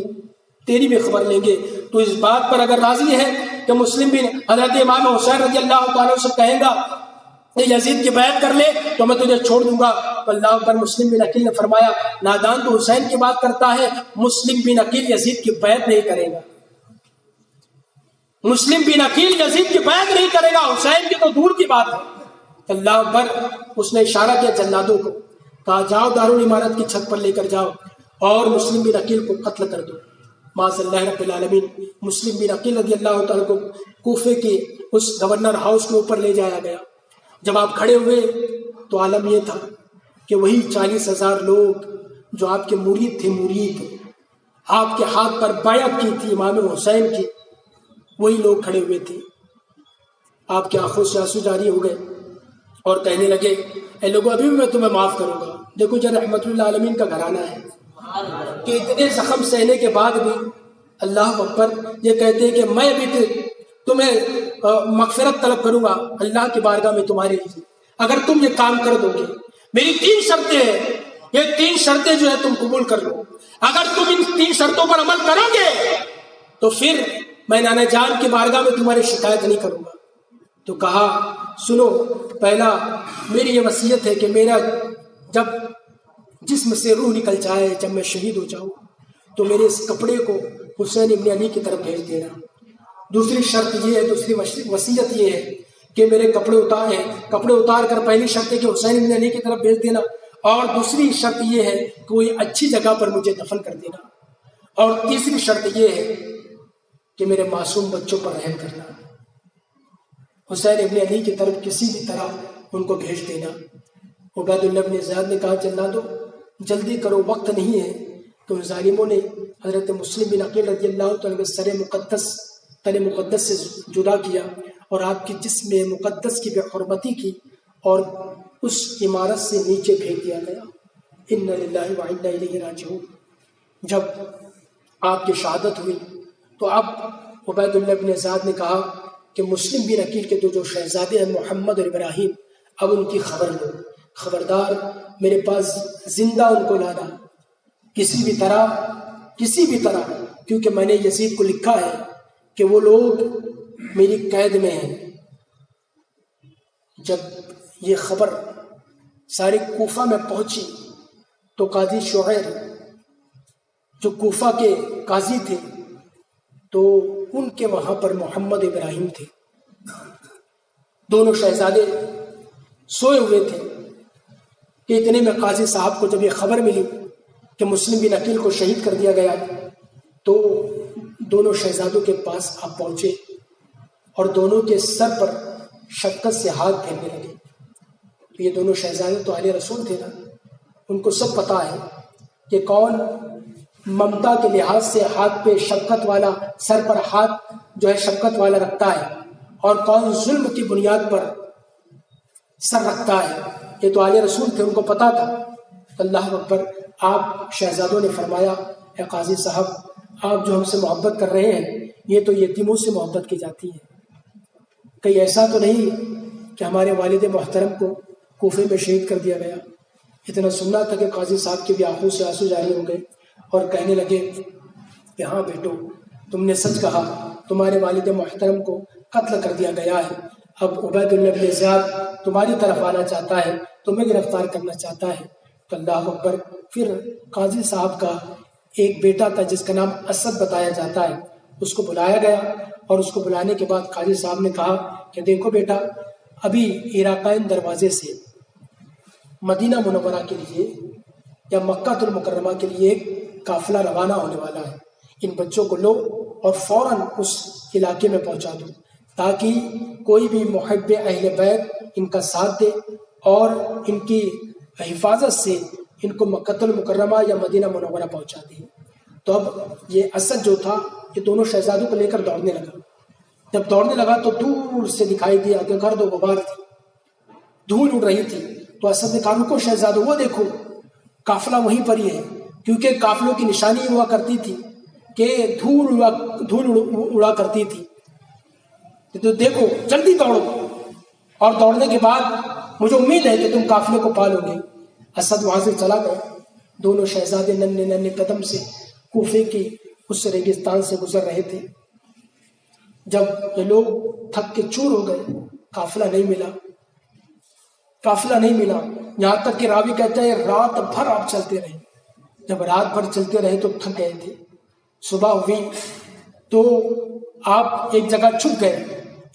تیری بھی خبر لیں گے۔ تو اس بات پر اگر راضی ہے کہ مسلم بھی حضرت امام حسین رضی اللہ تعالیٰ سے کہیں گا کہ یزید کی بیعت کر لے تو میں تجھے چھوڑ دوں گا، تو اللہ پر مسلم بن عقیل نے فرمایا نادان تو حسین کی بات کرتا ہے، مسلم بن عقیل یزید کی بیعت نہیں کرے گا، مسلم بن عقیل یزید کی بیعت نہیں کرے گا، حسین کی تو دور کی بات ہے۔ اللہ پر اس نے اشارہ کیا جلادوں کو، کہا جاؤ دارالعمارت کی چھت پر لے کر جاؤ اور مسلم بن عقیل کو قتل کر دو۔ معاذ اللہ رب العالمین، مسلم بن عقیل رضی اللہ تعالیٰ کو کوفے کے اس گورنر ہاؤس کے اوپر لے جایا گیا۔ جب آپ کھڑے ہوئے تو عالم یہ تھا کہ وہی 40,000 لوگ جو آپ کے مرید تھے، آپ کے ہاتھ پر بیعت کی تھی امام حسین کی، وہی لوگ کھڑے ہوئے تھے۔ آپ کی آنکھوں سے آنسو جاری ہو گئے اور کہنے لگے اے لوگوں ابھی بھی میں تمہیں معاف کروں گا۔ دیکھو جو رحمت اللہ عالمین کا گھرانہ ہے کہ اتنے زخم سہنے کے بعد بھی اللہ اکبر یہ کہتے ہیں کہ میں ابھی تمہیں مغفرت طلب کروں گا اللہ کی بارگاہ میں تمہارے لیے، اگر تم یہ کام کر دو گے۔ میری 3 شرطیں ہیں، یہ 3 شرطیں جو ہے تم قبول کر لو، اگر تم ان 3 شرطوں پر عمل کرو گے تو پھر میں نانا جان کی بارگاہ میں تمہاری شکایت نہیں کروں گا۔ تو کہا سنو، پہلا میری یہ وصیت ہے کہ میرا جب جسم سے روح نکل جائے، جب میں شہید ہو جاؤں تو میرے اس کپڑے کو حسین ابن علی کی طرف بھیج دینا۔ دوسری شرط یہ ہے، دوسری وصیت یہ ہے کہ میرے کپڑے اتار کر پہلی شرط ہے کہ حسین ابن علی کی طرف بھیج دینا، اور دوسری شرط یہ ہے کہ کوئی اچھی جگہ پر مجھے دفن کر دینا، اور تیسری شرط یہ ہے کہ میرے معصوم بچوں پر رحم کرنا، حسین ابن علی کی طرف کسی بھی طرح ان کو بھیج دینا۔ عبید اللہ بن زیاد نے کہا چلا دو، جلدی کرو، وقت نہیں ہے۔ تو ظالموں نے حضرت مسلم بن عقیل رضی اللہ تعالیٰ کے تن مقدس سے جدا کیا اور آپ کی جسم مقدس کی بے حرمتی کی اور اس عمارت سے نیچے پھینک دیا گیا۔ انا للہ و انا الیہ راجعون۔ جب آپ کی شہادت ہوئی تو اب عبید اللہ بن زیاد نے کہا کہ مسلم بن عقیل کے جو شہزادے ہیں محمد اور ابراہیم، اب ان کی خبر لو، خبردار میرے پاس زندہ ان کو لانا کسی بھی طرح، کیونکہ میں نے یزید کو لکھا ہے کہ وہ لوگ میری قید میں ہیں۔ جب یہ خبر ساری کوفہ میں پہنچی تو قاضی شعیر جو کوفہ کے قاضی تھے تو ان کے وہاں پر محمد ابراہیم تھے، دونوں شہزادے سوئے ہوئے تھے کہ اتنے میں قاضی صاحب کو جب یہ خبر ملی کہ مسلم بن عقیل کو شہید کر دیا گیا تو دونوں شہزادوں کے پاس آپ پہنچے اور دونوں کے سر پر شفقت سے ہاتھ پھیرنے لگے۔ تو یہ دونوں شہزادے تو آل رسول تھے نا، ان کو سب پتا ہے کہ کون ممتا کے لحاظ سے ہاتھ پہ شفقت والا، سر پر ہاتھ جو ہے شفقت والا رکھتا ہے اور کون ظلم کی بنیاد پر سر رکھتا ہے۔ یہ تو آل رسول تھے، ان کو پتا تھا۔ اللہ اکبر، آپ شہزادوں نے فرمایا اے قاضی صاحب، آپ جو ہم سے محبت کر رہے ہیں یہ تو یتیموں سے محبت کی جاتی ہے، کہیں ایسا تو نہیں کہ ہمارے والد محترم کو کوفے میں شہید کر دیا گیا؟ اتنا سننا تھا کہ قاضی صاحب کی بھی آنکھوں سے آنسو جاری ہو گئے اور کہنے لگے کہ ہاں بیٹو، تم نے سچ کہا، تمہارے والد محترم کو قتل کر دیا گیا ہے۔ اب عبید اللہ بن زیاد تمہاری طرف آنا چاہتا ہے، تمہیں گرفتار کرنا چاہتا ہے۔ تو اللہ اکبر، پھر قاضی صاحب کا ایک بیٹا تھا جس کا نام اسد بتایا جاتا ہے، اس کو بلایا گیا اور اس کو بلانے کے بعد قاضی صاحب نے کہا کہ دیکھو بیٹا، ابھی عراقین دروازے سے مدینہ منورہ کے لیے یا مکہ المکرمہ کے لیے ایک قافلہ روانہ ہونے والا ہے، ان بچوں کو لو اور فوراً اس علاقے میں پہنچا دو تاکہ کوئی بھی محب اہل بیت ان کا ساتھ دے اور ان کی حفاظت سے ان کو مکہ المکرمہ یا مدینہ منورہ پہنچا دے۔ تو اب یہ اسد جو تھا یہ دونوں شہزادوں کو لے کر دوڑنے لگا۔ جب دوڑنے لگا تو دور سے دکھائی دیا کہ گرد و غبار تھی، دھول اڑ رہی تھی تو اسد نے کہا رکو شہزادو، وہ دیکھو قافلہ وہیں پر ہی ہے، کیونکہ قافلوں کی نشانی ہوا کرتی تھی کہ دھول اڑا کرتی تھی، تو دیکھو جلدی دوڑو، اور دوڑنے کے بعد مجھے امید ہے کہ تم قافلے کو پالو گے۔ اسد وہاں سے چلا گیا، دونوں شہزادے ننھے ننھے قدم سے کوفے کی اس ریگستان سے گزر رہے تھے۔ جب یہ لوگ تھک کے چور ہو گئے، قافلہ نہیں ملا، قافلہ نہیں ملا، یہاں تک کہ راوی کہتا ہے رات بھر آپ چلتے رہے۔ جب رات بھر چلتے رہے تو تھک گئے تھے، صبح ہوئی تو آپ ایک جگہ چھپ گئے،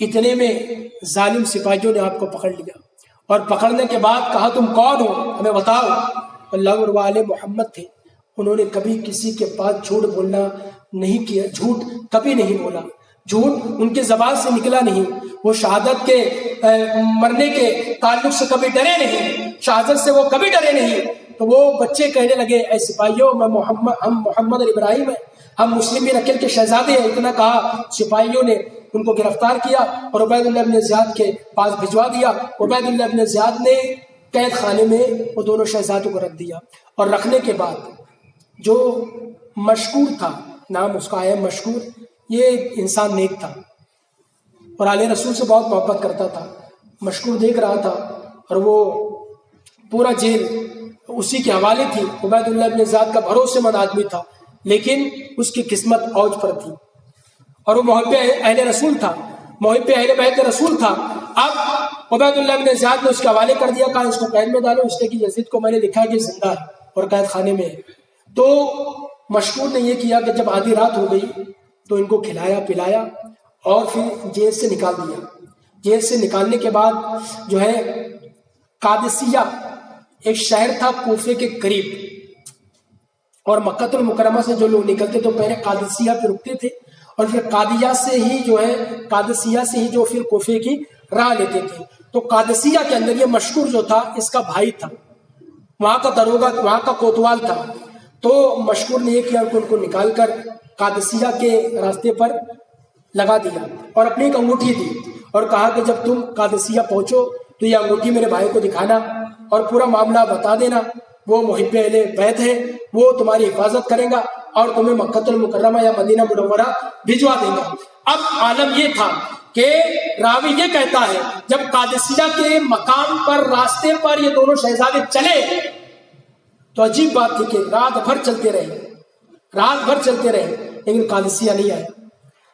اتنے میں ظالم سپاہیوں نے آپ کو پکڑ لیا، اور پکڑنے کے بعد کہا تم کون ہو، ہمیں بتاؤ۔ اللہ والے محمد تھے، انہوں نے کبھی کسی کے پاس جھوٹ بولنا نہیں کیا، جھوٹ کبھی نہیں بولا، جھوٹ ان کے زبان سے نکلا نہیں، وہ شہادت کے مرنے کے تعلق سے کبھی ڈرے نہیں، شہادت سے وہ کبھی ڈرے نہیں۔ تو وہ بچے کہنے لگے اے سپاہیوں ہم محمد ابراہیم ہیں، ہم مسلم بن عقیل کے شہزادے ہیں۔ اتنا کہا سپاہیوں نے ان کو گرفتار کیا اور عبید اللہ بن زیاد کے پاس بھجوا دیا۔ عبید اللہ بن زیاد نے قید خانے میں وہ دونوں شہزادوں کو رکھ دیا، اور رکھنے کے بعد جو مشکور تھا، نام اس کا ہے مشکور، یہ انسان نیک تھا اور آل رسول سے بہت محبت کرتا تھا۔ مشکور دیکھ رہا تھا اور وہ پورا جیل اسی کے حوالے تھی۔ عبید اللہ بن زیاد کا بھروسے مند آدمی تھا، لیکن اس کی قسمت اوج پر تھی، اور وہ محب اہل رسول تھا، محب اہل بیت رسول تھا۔ اب عبید اللہ بن زیاد نے اس کے حوالے کر دیا، کہا اس کو قید میں ڈالو، اس نے کہ یزید کو میں نے لکھا کہ زندہ ہے اور قید خانے میں ہے۔ تو مشکور نے یہ کیا کہ جب آدھی رات ہو گئی تو ان کو کھلایا پلایا اور پھر جیل سے نکال دیا۔ جیل سے نکالنے کے بعد جو ہے قادسیہ ایک شہر تھا کوفے کے قریب، اور مکہ المکرمہ سے جو لوگ نکلتے تو پہلے قادسیہ پہ رکتے تھے، اور پھر قادیہ سے ہی جو ہے قادسیہ سے ہی جو پھر کوفے کی راہ لیتے تھے۔ تو قادسیہ کے اندر یہ مشکور جو تھا اس کا بھائی تھا، وہاں کا دروگا، وہاں کا کوتوال تھا۔ تو مشکور نے یہ کیا کہ ان کو نکال کر قادسیہ کے راستے پر لگا دیا اور اپنی ایک انگوٹھی دی، اور کہا کہ جب تم قادسیہ پہنچو تو یہ انگوٹھی میرے بھائی کو دکھانا اور پورا معاملہ بتا دینا، وہ محب اہل بیت ہے، وہ تمہاری حفاظت کرے گا اور تمہیں مکہ المکرمہ یا مدینہ منورہ بھجوا دے گا۔ اب عالم یہ تھا کہ راوی یہ کہتا ہے جب قادسیہ کے مقام پر راستے پر یہ دونوں شہزادے چلے تو عجیب بات تھی کہ رات بھر چلتے رہے لیکن قادسیہ نہیں آیا۔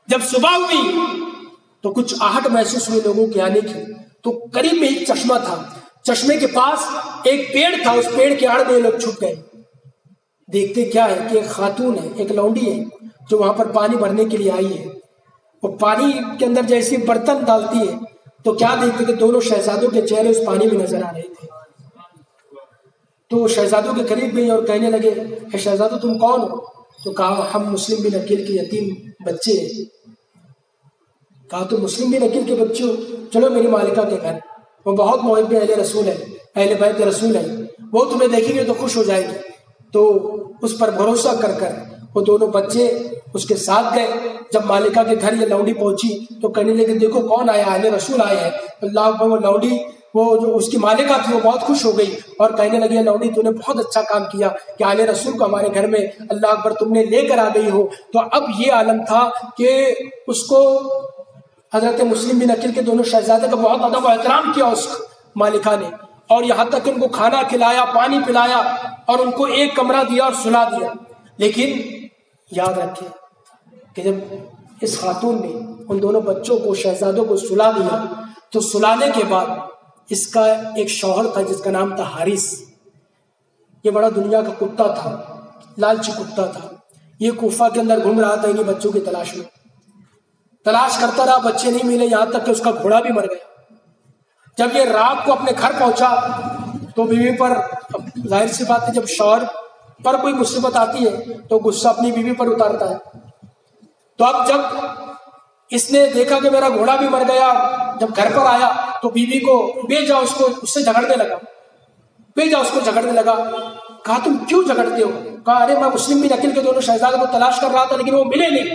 جب صبح ہوئی تو کچھ آہٹ محسوس ہوئی لوگوں کے آنے کی، تو قریب میں ایک چشمہ تھا، چشمے کے پاس ایک پیڑ تھا، اس پیڑ کے آڑ میں لوگ چھپ گئے۔ دیکھتے کیا ہے کہ ایک خاتون ہے، ایک لونڈی ہے جو وہاں پر پانی بھرنے کے لیے آئی ہے۔ وہ پانی کے اندر جیسے برتن ڈالتی ہے تو کیا دیکھتے کہ دونوں شہزادوں کے چہرے اس پانی میں نظر آ رہے تھے۔ تو وہ شہزادوں کے قریب گئی اور کہنے لگے اے شہزادو تم کون ہو؟ تو کہا ہم مسلم بن عقیل کے یتیم بچے ہیں۔ کہا تم مسلم بن عقیل کے بچے ہو، چلو میری مالکہ کے گھر، وہ بہت محب اہل رسول ہے، اہل بیت رسول ہے، وہ تمہیں دیکھیں گے تو خوش ہو جائے گی۔ تو اس پر بھروسہ کر کر وہ دونوں بچے اس کے ساتھ گئے۔ جب مالکہ کے گھر یہ لونڈی پہنچی تو کہنے لگے دیکھو کون آیا، اہل رسول آئے ہیں۔ اللہ اکبر، وہ لونڈی وہ جو اس کی مالکہ تھی وہ بہت خوش ہو گئی اور کہنے لگی لونڈی تو نے بہت اچھا کام کیا کہ اہل رسول کو ہمارے گھر میں اللہ اکبر تم نے لے کر آ گئی ہو۔ تو اب یہ عالم تھا کہ اس کو حضرت مسلم بن عقیل کے دونوں شہزادے کا بہت ادب و احترام کیا اس مالکہ نے، اور یہاں تک کہ ان کو کھانا کھلایا، پانی پلایا اور ان کو ایک کمرہ دیا اور سلا دیا۔ لیکن یاد رکھیں کہ جب اس خاتون نے ان دونوں بچوں کو شہزادوں کو سلا دیا تو سلانے کے بعد اس کا ایک شوہر تھا جس کا نام تھا حارث، یہ بڑا دنیا کا کتا تھا، لالچی کتا تھا۔ یہ کوفہ کے اندر گھوم رہا تھا انہیں بچوں کی تلاش میں، تلاش کرتا رہا، بچے نہیں ملے، یہاں تک کہ اس کا گھوڑا بھی مر گیا۔ جب یہ رات کو اپنے گھر پہنچا تو بیوی پر، ظاہر سی بات ہے جب شوہر پر کوئی مصیبت آتی ہے تو غصہ اپنی بیوی پر اتارتا ہے۔ تو اب جب اس نے دیکھا کہ میرا گھوڑا بھی مر گیا، جب گھر پر آیا تو بیوی کو بھیجا، اس سے جھگڑنے لگا، کہا تم کیوں جھگڑتے ہو؟ کہا ارے میں مسلم بن عقیل کے دونوں شہزادوں کو تلاش کر رہا تھا لیکن وہ ملے نہیں،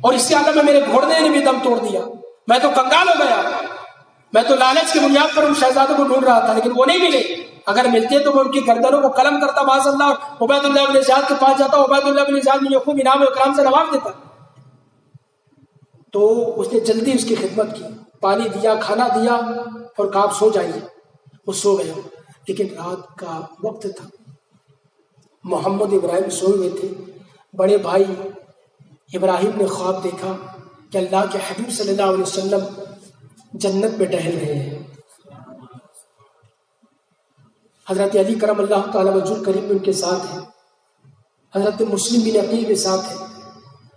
اور اس سے آگے میں میرے گھوڑے نے بھی دم توڑ دیا، میں تو کنگال ہو گیا، میں تو لالچ کی بنیاد پر ان شہزادوں کو ڈھونڈ رہا تھا لیکن وہ نہیں ملے، اگر ملتے تو میں ان کی گردنوں کو قلم کرتا معاذ اللہ، عبید اللہ بن زیاد کے پاس جاتا، عبید اللہ بن زیاد مجھے خوب انعام و اکرام سے نواز دیتا۔ تو اس نے جلدی اس کی خدمت کی، پانی دیا، کھانا دیا اور کہا آپ سو جائیے۔ وہ سو گیا، لیکن رات کا وقت تھا، محمد ابراہیم سوئے ہوئے تھے۔ بڑے بھائی ابراہیم نے خواب دیکھا کہ اللہ کے حبیب صلی اللہ علیہ وسلم جنت میں ٹہل رہے ہیں، حضرت علی کرم اللہ تعالیٰ وجہ کریم ان کے ساتھ ہیں، حضرت مسلم بن عقیل کے ساتھ ہیں۔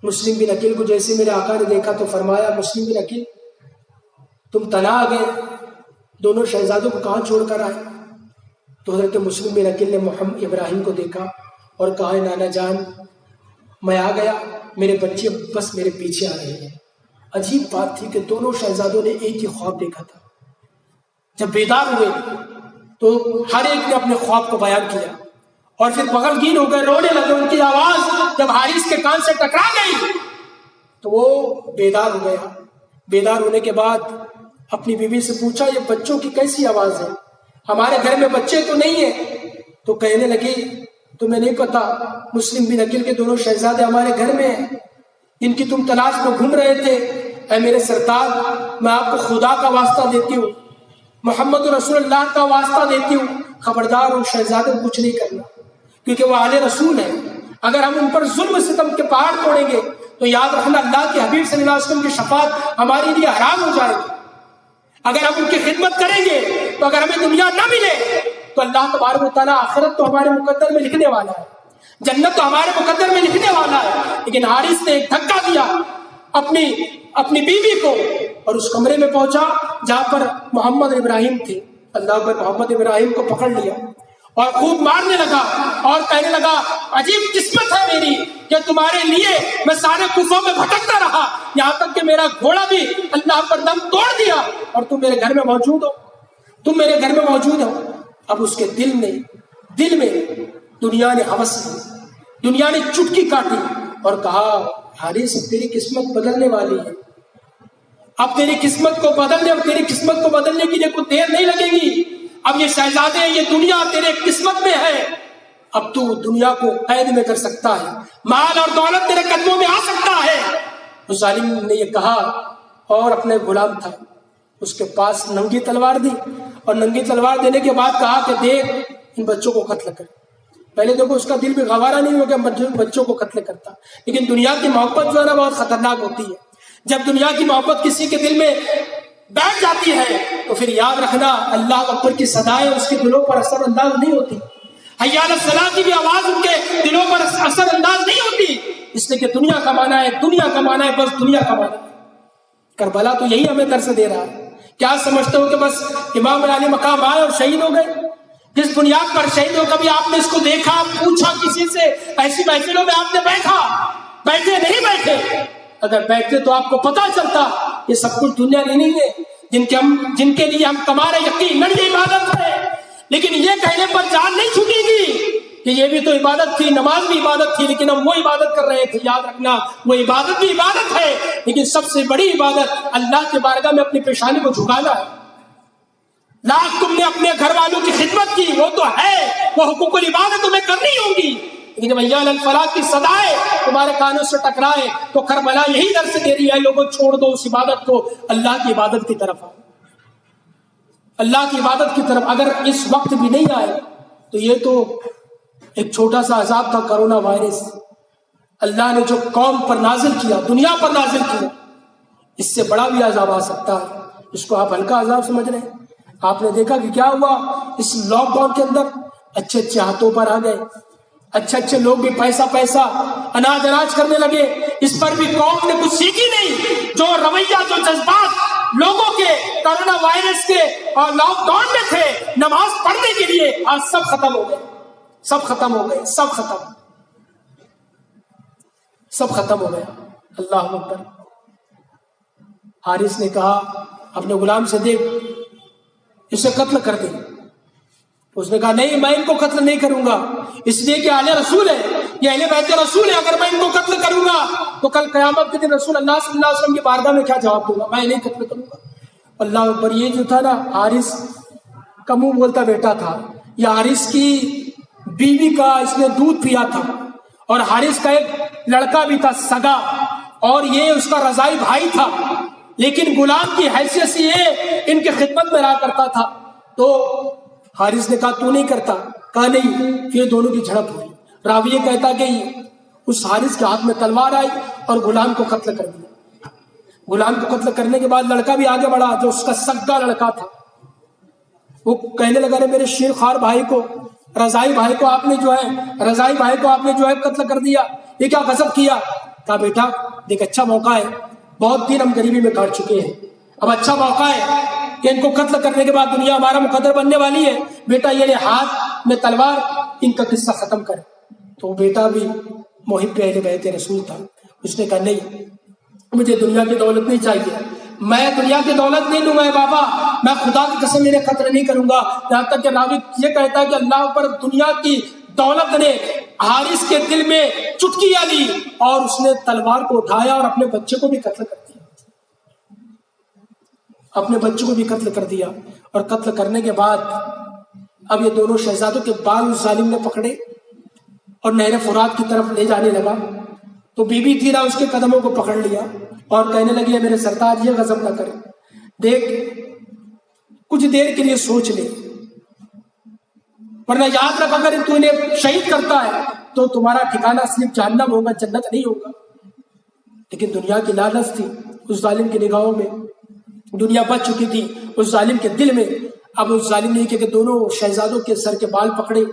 مسلم بن عقیل کو جیسے میرے آقا نے دیکھا تو فرمایا مسلم بن عقیل تم تنہا آ گئے، دونوں شہزادوں کو کہاں چھوڑ کر آئے؟ تو حضرت مسلم بن عقیل نے محمد ابراہیم کو دیکھا اور کہا نانا جان میں آ گیا، میرے بچے بس میرے پیچھے آ رہے ہیں۔ عجیب بات تھی کہ دونوں شہزادوں نے ایک ہی خواب دیکھا تھا۔ جب بیدار ہوئے تو ہر ایک نے اپنے خواب کو بیان کیا اور پھر بغلگین ہو گئے، رونے لگے۔ ان کی آواز جب حارث کے کان سے ٹکرا گئی تو وہ بیدار ہو گیا۔ بیدار ہونے کے بعد اپنی بیوی سے پوچھا یہ بچوں کی کیسی آواز ہے؟ ہمارے گھر میں بچے تو نہیں ہیں۔ تو کہنے لگی تمہیں نہیں پتا، مسلم بن عقیل کے دونوں شہزادے ہمارے گھر میں ہیں، ان کی تم تلاش میں گھوم رہے تھے۔ اے میرے سرتاج، میں آپ کو خدا کا واسطہ دیتی ہوں، محمد رسول اللہ کا واسطہ دیتی ہوں، خبردار ان شہزادوں کو کچھ نہیں کرنا، کیونکہ وہ آل رسول ہیں۔ اگر ہم ان پر ظلم ستم کے پہاڑ توڑیں گے تو یاد رکھنا اللہ کے حبیب صلی اللہ علیہ وسلم کی شفاعت ہمارے لیے حرام ہو جائے گی۔ اگر ہم ان کی خدمت کریں گے تو اگر ہمیں دنیا نہ ملے تو اللہ تبارک و تعالیٰ آخرت تو ہمارے مقدر میں لکھنے والا ہے، جنت تو ہمارے مقدر میں لکھنے والا ہے۔ لیکن حارث نے ایک دھکا دیا اپنی بیوی کو اور اس کمرے میں پہنچا جہاں پر محمد ابراہیم تھے۔ اللہ پر محمد ابراہیم کو پکڑ لیا اور خوب مارنے لگا اور کہنے لگا عجیب قسمت ہے میری کہ تمہارے لیے میں سارے کوفہ میں بھٹکتا رہا، یہاں تک کہ میرا گھوڑا بھی اللہ پر دم توڑ دیا اور تم میرے گھر میں موجود ہو، تم میرے گھر میں موجود ہو۔ اب اس کے دل میں دنیا نے ہوس لی، دنیا نے چٹکی کاٹی اور کہا حارث تیری قسمت بدلنے والی ہے، اب تیری قسمت کو بدلنے کے لیے کوئی دیر نہیں لگے گی۔ اب یہ شہزادے، یہ دنیا تیرے قسمت میں ہے، اب تو دنیا کو قید میں کر سکتا ہے، مال اور دولت تیرے قدموں میں آ سکتا ہے۔ اس ظالم نے یہ کہا اور اپنے غلام تھا اس کے پاس ننگی تلوار دی اور ننگی تلوار دینے کے بعد کہا کہ دیکھ ان بچوں کو قتل کر۔ پہلے دیکھو اس کا دل بھی گوارا نہیں ہو کہ بچوں کو قتل کرتا، لیکن دنیا کی محبت جو ہے نا بہت خطرناک ہوتی ہے۔ جب دنیا کی محبت کسی کے دل میں بیٹھ جاتی ہے تو پھر یاد رکھنا اللہ اکبر کی صدائیں اس کے دلوں پر اثر انداز نہیں ہوتی، حی علی الصلاۃ کی بھی آواز ان کے دلوں پر اثر انداز نہیں ہوتی، اس لیے کہ دنیا کمانا ہے، دنیا کمانا ہے، بس دنیا کمانا ہے۔ کربلا تو یہی ہمیں درس دے رہا ہے۔ کیا سمجھتے ہو کہ بس امام علی مقام آئے اور شہید ہو گئے؟ جس بنیاد پر شہید ہو، کبھی آپ نے اس کو دیکھا، پوچھا کسی سے؟ ایسی محفلوں میں آپ نے بیٹھے نہیں بیٹھے؟ اگر بیٹھتے تو آپ کو پتا چلتا یہ سب کچھ دنیا نہیں ہے جن کے لیے ہم تمہارے یقین یہ عبادت ہے۔ لیکن یہ کہنے پر جان نہیں چھوٹے گی کہ یہ بھی تو عبادت تھی، نماز بھی عبادت تھی، لیکن ہم وہ عبادت کر رہے تھے۔ یاد رکھنا وہ عبادت بھی عبادت ہے، لیکن سب سے بڑی عبادت اللہ کے بارگاہ میں اپنی پیشانی کو جھکانا ہے۔ لاکھ تم نے اپنے گھر والوں کی خدمت کی، وہ تو ہے، وہ حقوق العبادت تمہیں کرنی ہوگی، لیکن جب حی علی الفلاح کی صدائیں تمہارے کانوں سے ٹکرائے تو کربلا یہی درس دے رہی ہے، لوگوں چھوڑ دو اس عبادت کو، اللہ کی عبادت کی طرف آؤ، اللہ کی عبادت کی طرف۔ اگر اس وقت بھی نہیں آئے تو یہ تو ایک چھوٹا سا عذاب تھا، کرونا وائرس، اللہ نے جو قوم پر نازل کیا، دنیا پر نازل کیا، اس سے بڑا بھی عذاب آ سکتا ہے۔ اس کو آپ ہلکا عذاب سمجھ رہے ہیں؟ آپ نے دیکھا کہ کیا ہوا اس لاک ڈاؤن کے اندر، اچھے ہاتھوں پر آ گئے، اچھے لوگ بھی پیسہ اناج کرنے لگے۔ اس پر بھی قوم نے کچھ سیکھی نہیں۔ جو رویہ، جو جذبات لوگوں کے کرونا وائرس کے اور لاک ڈاؤن میں تھے نماز پڑھنے کے لیے، آج سب ختم ہو گئے، سب ختم ہو گیا۔ اللہ اکبر۔ حارث نے کہا اپنے غلام سے دیکھ اسے قتل کر دے۔ اس نے کہا نہیں، میں ان کو قتل نہیں کروں گا، اس لیے کہ اہل رسول ہے، یہ اہل بیت رسول ہے، اگر میں ان کو قتل کروں گا تو کل قیامت کے دن رسول اللہ صلی اللہ علیہ وسلم کی بارگاہ میں کیا جواب دوں گا؟ میں انہیں قتل کروں گا۔ اللہ اکبر. یہ جو تھا نا حارث کا منہ بولتا بیٹا تھا. یہ حارث کی بیوی کا اس نے دودھ پیا تھا اور حارث کا ایک لڑکا بھی تھا سگا اور یہ اس کا رضائی بھائی تھا, لیکن غلام کی حیثیت سے یہ ان کی خدمت میں رہا کرتا تھا. تو حارث نے کہا تو نہیں کرتا, کہا نہیں. پھر دونوں کی جھڑپ ہوئی. راوی یہ کہتا کہ اس حارث کے ہاتھ میں تلوار آئی اور غلام کو قتل کر دیا. غلام کو قتل کرنے کے بعد لڑکا بھی آگے بڑھا جو اس کا سگا لڑکا تھا. وہ کہنے لگا میرے شیر خوار بھائی کو, رضائی بھائی کو آپ نے جو ہے قتل کر دیا, یہ کیا غضب کیا. کہا بیٹا دیکھ اچھا موقع ہے, بہت دن ہم غریبی میں کاٹ چکے ہیں, اب اچھا موقع ہے کہ ان کو قتل کرنے کے بعد دنیا ہمارا مقدر بننے والی ہے. بیٹا یہ ہاتھ میں تلوار, ان کا قصہ ختم کر. تو بیٹا بھی محب اہل بیت رسول تھا. اس نے کہا نہیں, مجھے دنیا کی دولت نہیں چاہیے, میں دنیا کی دولت نہیں لوں گا بابا, میں خدا کی قسم میرے قتل نہیں کروں گا. یہاں تک کہ راوی یہ کہتا ہے کہ اللہ پر دنیا کی دولت نے حارث کے دل میں چٹکیاں لی اور اس نے تلوار کو اٹھایا اور اپنے بچے کو بھی قتل کر دیا. اور قتل کرنے کے بعد اب یہ دونوں شہزادوں کے بال اس ظالم نے پکڑے اور نہر فرات کی طرف لے جانے لگا. تو بی بی تھی نا, اس کے قدموں کو پکڑ لیا اور کہنے لگی میرے سرتاج یہ غضب نہ کر, دیکھ کچھ دیر کے لیے سوچ لے, ورنہ یاد رکھ اگر تو انہیں شہید کرتا ہے تو تمہارا ٹھکانہ صرف جہنم ہوگا, جنت نہیں ہوگا. لیکن دنیا کی لالچ تھی اس ظالم کی نگاہوں میں, دنیا بچ چکی تھی اس ظالم کے دل میں. اب اس ظالم نے کہ دونوں شہزادوں کے سر کے بال پکڑے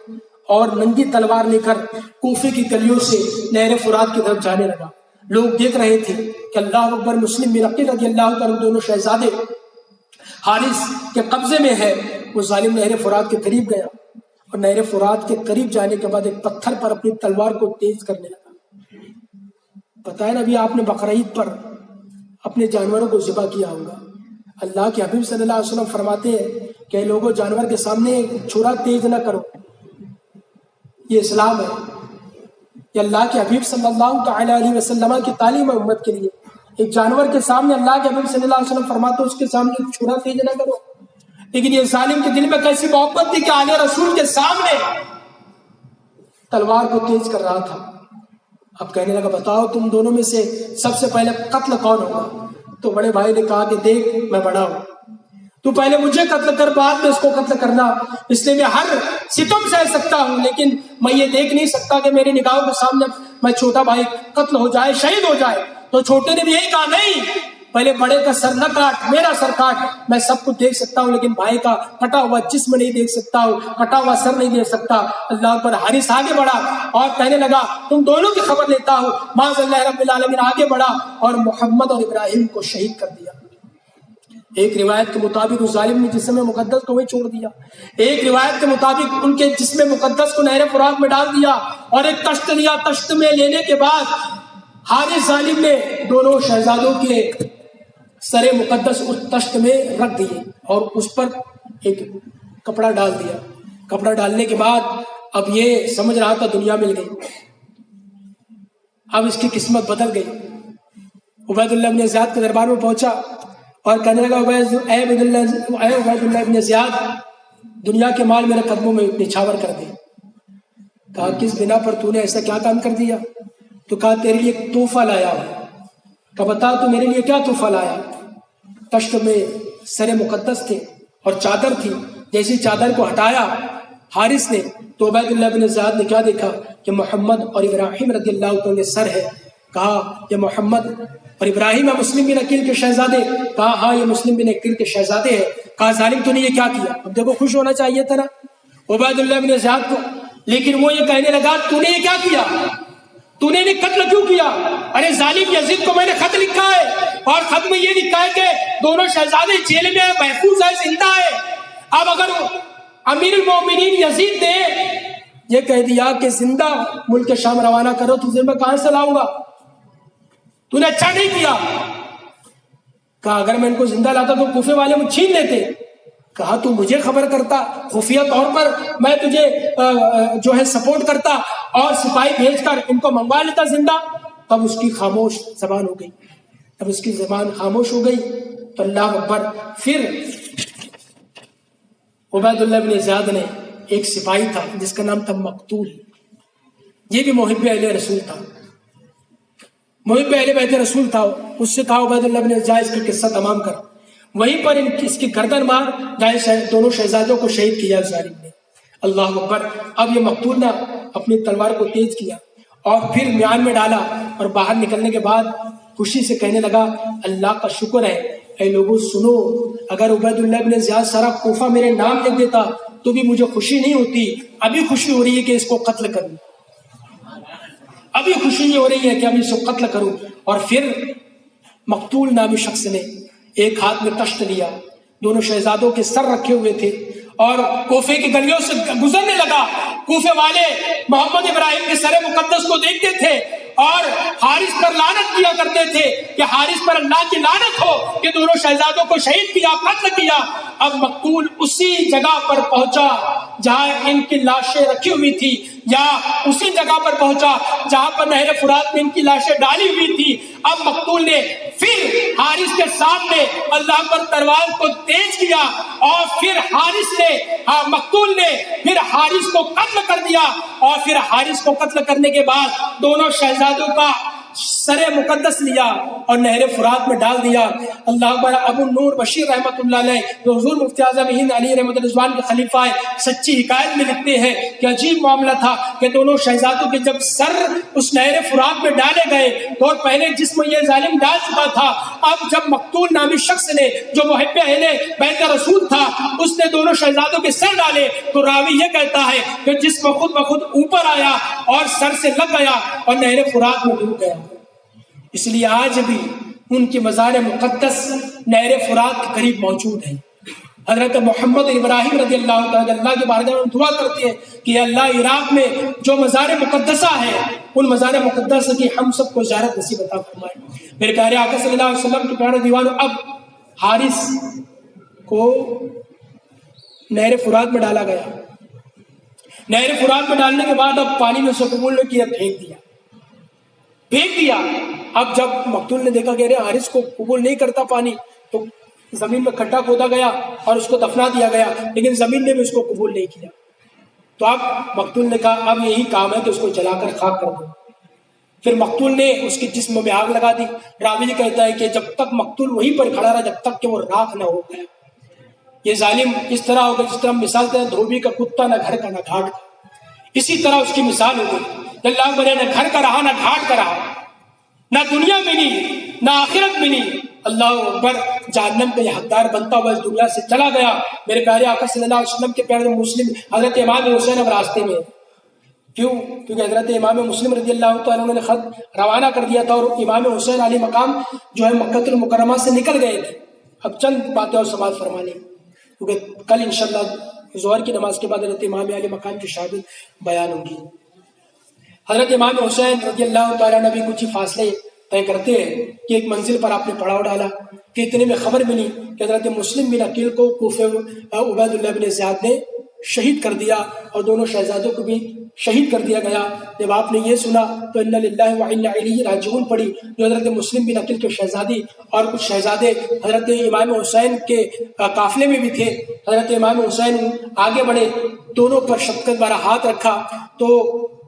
اور ننگی تلوار لے کر کوفے کی گلیوں سے نہر فرات کی طرف جانے لگا. لوگ دیکھ رہے تھے کہ اللہ اکبر, مسلم بن عقیل رضی اللہ تعالیٰ دونوں شہزادے حارث کے قبضے میں ہے. وہ ظالم نہر فرات کے قریب گیا اور نہر فرات کے قریب جانے کے بعد ایک پتھر پر اپنی تلوار کو تیز کرنے لگا. پتہ ہے نا ابھی آپ نے بقرعید پر اپنے جانوروں کو ذبح کیا ہوگا. اللہ کے حبیب صلی اللہ علیہ وسلم فرماتے ہیں کہ لوگوں جانور کے سامنے چھرا تیز نہ کرو, یہ اسلام ہے. یہ اللہ کے حبیب صلی اللہ تعالی علیہ وسلم کی تعلیم ہے امت کے لیے. ایک جانور کے سامنے اللہ کے حبیب صلی اللہ علیہ وسلم فرماتے ہیں اس کے سامنے چھرا تیز نہ کرو. لیکن یہ ظالم کے دل میں کیسی محبت تھی کہ آل رسول کے سامنے تلوار کو تیز کر رہا تھا. اب کہنے لگا بتاؤ تم دونوں میں سے سب سے پہلے قتل کون ہوگا. تو بڑے بھائی نے کہا کہ دیکھ میں بڑا ہوں, تو پہلے مجھے قتل کر بعد میں اس کو قتل کرنا, اس لیے میں ہر ستم سہ سکتا ہوں لیکن میں یہ دیکھ نہیں سکتا کہ میری نگاہوں کے سامنے میں چھوٹا بھائی قتل ہو جائے, شہید ہو جائے. تو چھوٹے نے بھی یہی کہا نہیں, پہلے بڑے کا سر نہ کاٹ, میرا سر کاٹ. میں سب کچھ دیکھ سکتا ہوں لیکن بھائی کا کٹا ہوا جسم نہیں دیکھ سکتا ہوں, کٹا ہوا سر نہیں دیکھ سکتا. اللہ پر حارث آگے بڑھا اور کہنے لگا تم دونوں کی خبر لیتا ہوں. معاذ اللہ رب العالمین آگے بڑھا اور محمد اور ابراہیم کو شہید کر دیا. ایک روایت کے مطابق اس ظالم نے جسم مقدس کو وہیں چھوڑ دیا. ایک روایت کے مطابق ان کے جسم مقدس کو نہر فرات میں ڈال دیا اور ایک تشت لیا. تشت میں لینے کے بعد حارث ظالم نے دونوں شہزادوں کے سر مقدس اس تشت میں رکھ دیے اور اس پر ایک کپڑا ڈال دیا. کپڑا ڈالنے کے بعد اب یہ سمجھ رہا تھا دنیا مل گئی, اب اس کی قسمت بدل گئی. عبید اللہ بن زیاد کے دربار میں پہنچا اور کہنے لگا اے عبید اللہ بن زیاد, دنیا کے مال میرے قدموں میں نچھاور کر دے. کہا کس بنا پر تو نے ایسا کیا کام کر دیا؟ تو کہا تیرے لیے ایک تحفہ لایا ہوں. کہا بتا تو میرے لیے کیا تحفہ لایا؟ تشت میں سر مقدس تھے اور چادر تھی. جیسی چادر کو ہٹایا حارث نے تو عبید اللہ بن زیاد نے کیا دیکھا کہ محمد اور ابراہیم رضی اللہ عنہ کے سر ہے. کہا یہ محمد اور ابراہیم ہے مسلم بن عقیل کے شہزادے. کہا ہاں یہ مسلم بن عقیل کے شہزادے ہیں. کہا ظالم تو نے یہ کیا کیا؟ اب دیکھو خوش ہونا چاہیے تھا نا عبید اللہ بن زیاد کو, لیکن وہ یہ کہنے لگا تو نے یہ کیا کیا, تو نے قتل کیوں کیا؟ ارے ظالم یزید کو میں نے خط لکھا ہے اور خط میں یہ لکھا ہے کہ دونوں شہزادے جیل میں محفوظ ہے, زندہ ہے. اب اگر امیر المومنین یزید نے یہ کہہ دیا کہ زندہ ملک شام روانہ کرو تجھے میں کہاں سے لاؤں گا؟ تو نے اچھا نہیں کیا. کہا اگر میں ان کو زندہ لاتا تو کوفے والے مجھے چھین لیتے. کہا تو مجھے خبر کرتا, خفیہ طور پر میں تجھے جو ہے سپورٹ کرتا اور سپاہی بھیج کر ان کو منگوا لیتا زندہ. تب اس کی خاموش زبان ہو گئی, تب اس کی زبان خاموش ہو گئی تو اللہ اکبر. پھر عبید اللہ بن زیاد نے ایک سپاہی تھا جس کا نام تھا مقتول، یہ بھی محب اہل رسول تھا، محب اہل بیت رسول تھا. اس سے کہا عبید اللہ بن زیاد اس کا قصہ تمام کر. وہیں پر اس کی گردن مار جائے دونوں شہزادوں کو شہید کیا ظالم نے. اللہ اکبر. اب یہ مقتول نے اپنی تلوار کو تیز کیا اور پھر میان میں ڈالا اور باہر نکلنے کے بعد خوشی سے کہنے لگا اللہ کا شکر ہے. اے لوگوں سنو، اگر عبید اللہ بن زیاد سارا کوفہ میرے نام لکھ دیتا تو بھی مجھے خوشی نہیں ہوتی. ابھی خوشی ہو رہی ہے کہ اس کو قتل کروں، ابھی خوشی یہ ہو رہی ہے کہ ابھی اس کو قتل کروں. اور پھر مقتول نامی شخص نے ایک ہاتھ میں تشت لیا، دونوں شہزادوں کے سر رکھے ہوئے تھے اور کوفے کی گلیوں سے گزرنے لگا. کوفے والے محمد ابراہیم کے سر مقدس کو دیکھتے تھے اور حارث پر لعنت کیا کرتے تھے کہ حارث پر اللہ کی لعنت ہو کہ دونوں شہزادوں کو شہید کیا، قتل کیا. اب مقتول اسی جگہ پر پہنچا جہاں ان کی لاشیں رکھی ہوئی تھی، یا اسی جگہ پر پہنچا جہاں پر نہر فرات میں ان کی لاشیں ڈالی ہوئی تھی. اب مقتول نے پھر حارث کے سامنے اللہ پر تلوار کو تیز کیا اور پھر مقتول نے پھر حارث کو قتل کر دیا. اور پھر حارث کو قتل کرنے کے بعد دونوں شہزادوں کا سر مقدس لیا اور نہر فرات میں ڈال دیا. اللہ اکبر. ابو النور بشیر رحمۃ اللہ علیہ جو حضور مفتی اعظم ہند علی رحمۃ رضوان کے خلیفہ ہے، سچی حکایت میں لکھتے ہیں کہ عجیب معاملہ تھا کہ دونوں شہزادوں کے جب سر اس نہر فرات میں ڈالے گئے تو پہلے جسم یہ ظالم ڈال چکا تھا. اب جب مقتول نامی شخص نے جو محب اہل بیت رسول تھا اس نے دونوں شہزادوں کے سر ڈالے تو راوی یہ کہتا ہے کہ جسم خود بخود اوپر آیا اور سر سے لگ گیا اور نہر فرات میں ڈوب گیا. اس لیے آج بھی ان کی مزار مقدس نہر فرات کے قریب موجود ہیں. حضرت محمد ابراہیم رضی اللہ تعالی اللہ کے بارگاہ میں دعا کرتے ہیں کہ اللہ عراق میں جو مزار مقدسہ ہے ان مزار مقدسہ کی ہم سب کو زیارت نصیب عطا فرمائے. میرے پیارے آقا صلی اللہ علیہ وسلم کے پیارے دیوانوں، اب حارث کو نہر فرات میں ڈالا گیا. نہر فرات میں ڈالنے کے بعد اب پانی میں اسے قبول نہیں کیا، پھینک دیا. اب جب مقتول نے دیکھا کہ حارث کو قبول نہیں کرتا پانی تو زمین میں کھڈا کھودا گیا اور اس کو دفنا دیا گیا، لیکن زمین نے بھی اس کو قبول نہیں کیا. تو اب مقتول نے کہا اب یہی کام ہے کہ اس کو جلا کر خاک کر دو. پھر مقتول نے اس کے جسم میں آگ لگا دی. راوی کہتا ہے کہ جب تک مقتول وہیں پر کھڑا رہا جب تک کہ وہ راکھ نہ ہو گیا. یہ ظالم اس طرح ہو گیا جس طرح مثال دیتے ہیں دھوبی کا کتا نہ گھر کا نہ گھاٹ کا، اسی طرح اس کی مثال ہو گئی. اللہ بنے نہ گھر کا رہا نہ گھاٹ کا رہا، نہ دنیا ملی نہ آخرت ملی. اللہ اکبر. جہنم کا یہ حقدار بنتا ہوا اس دنیا سے چلا گیا. میرے پیارے آقا صلی اللہ علیہ وسلم کے پیارے مسلم حضرت امام حسین اب راستے میں. کیونکہ حضرت امام مسلم رضی اللہ تعالیٰ نے خط روانہ کر دیا تھا اور امام حسین علی مقام جو ہے مکہ المکرمہ سے نکل گئے تھے. اب چند باتیں اور سماعت فرما لیں کیونکہ کل انشاءاللہ ظہر کی نماز کے بعد حضرت امام علی مقام کی شہادت بیان ہوگی. حضرت امام حسین رضی اللہ تعالیٰ نے بھی کچھ ہی فاصلے طے کرتے ہیں کہ ایک منزل پر آپ نے پڑاؤ ڈالا کہ اتنے میں خبر ملی کہ حضرت مسلم بن عقیل کو کوفے عبید اللہ بن زیاد نے شہید کر دیا اور دونوں شہزادوں کو بھی شہید کر دیا گیا. جب آپ نے یہ سنا تو انا للہ و انا الیہ راجعون پڑھی جو حضرت مسلم بن عقیل کے شہزادی اور کچھ شہزادے حضرت امام حسین کے قافلے میں بھی تھے. حضرت امام حسین آگے بڑھے، دونوں پر شفقت بھرا ہاتھ رکھا تو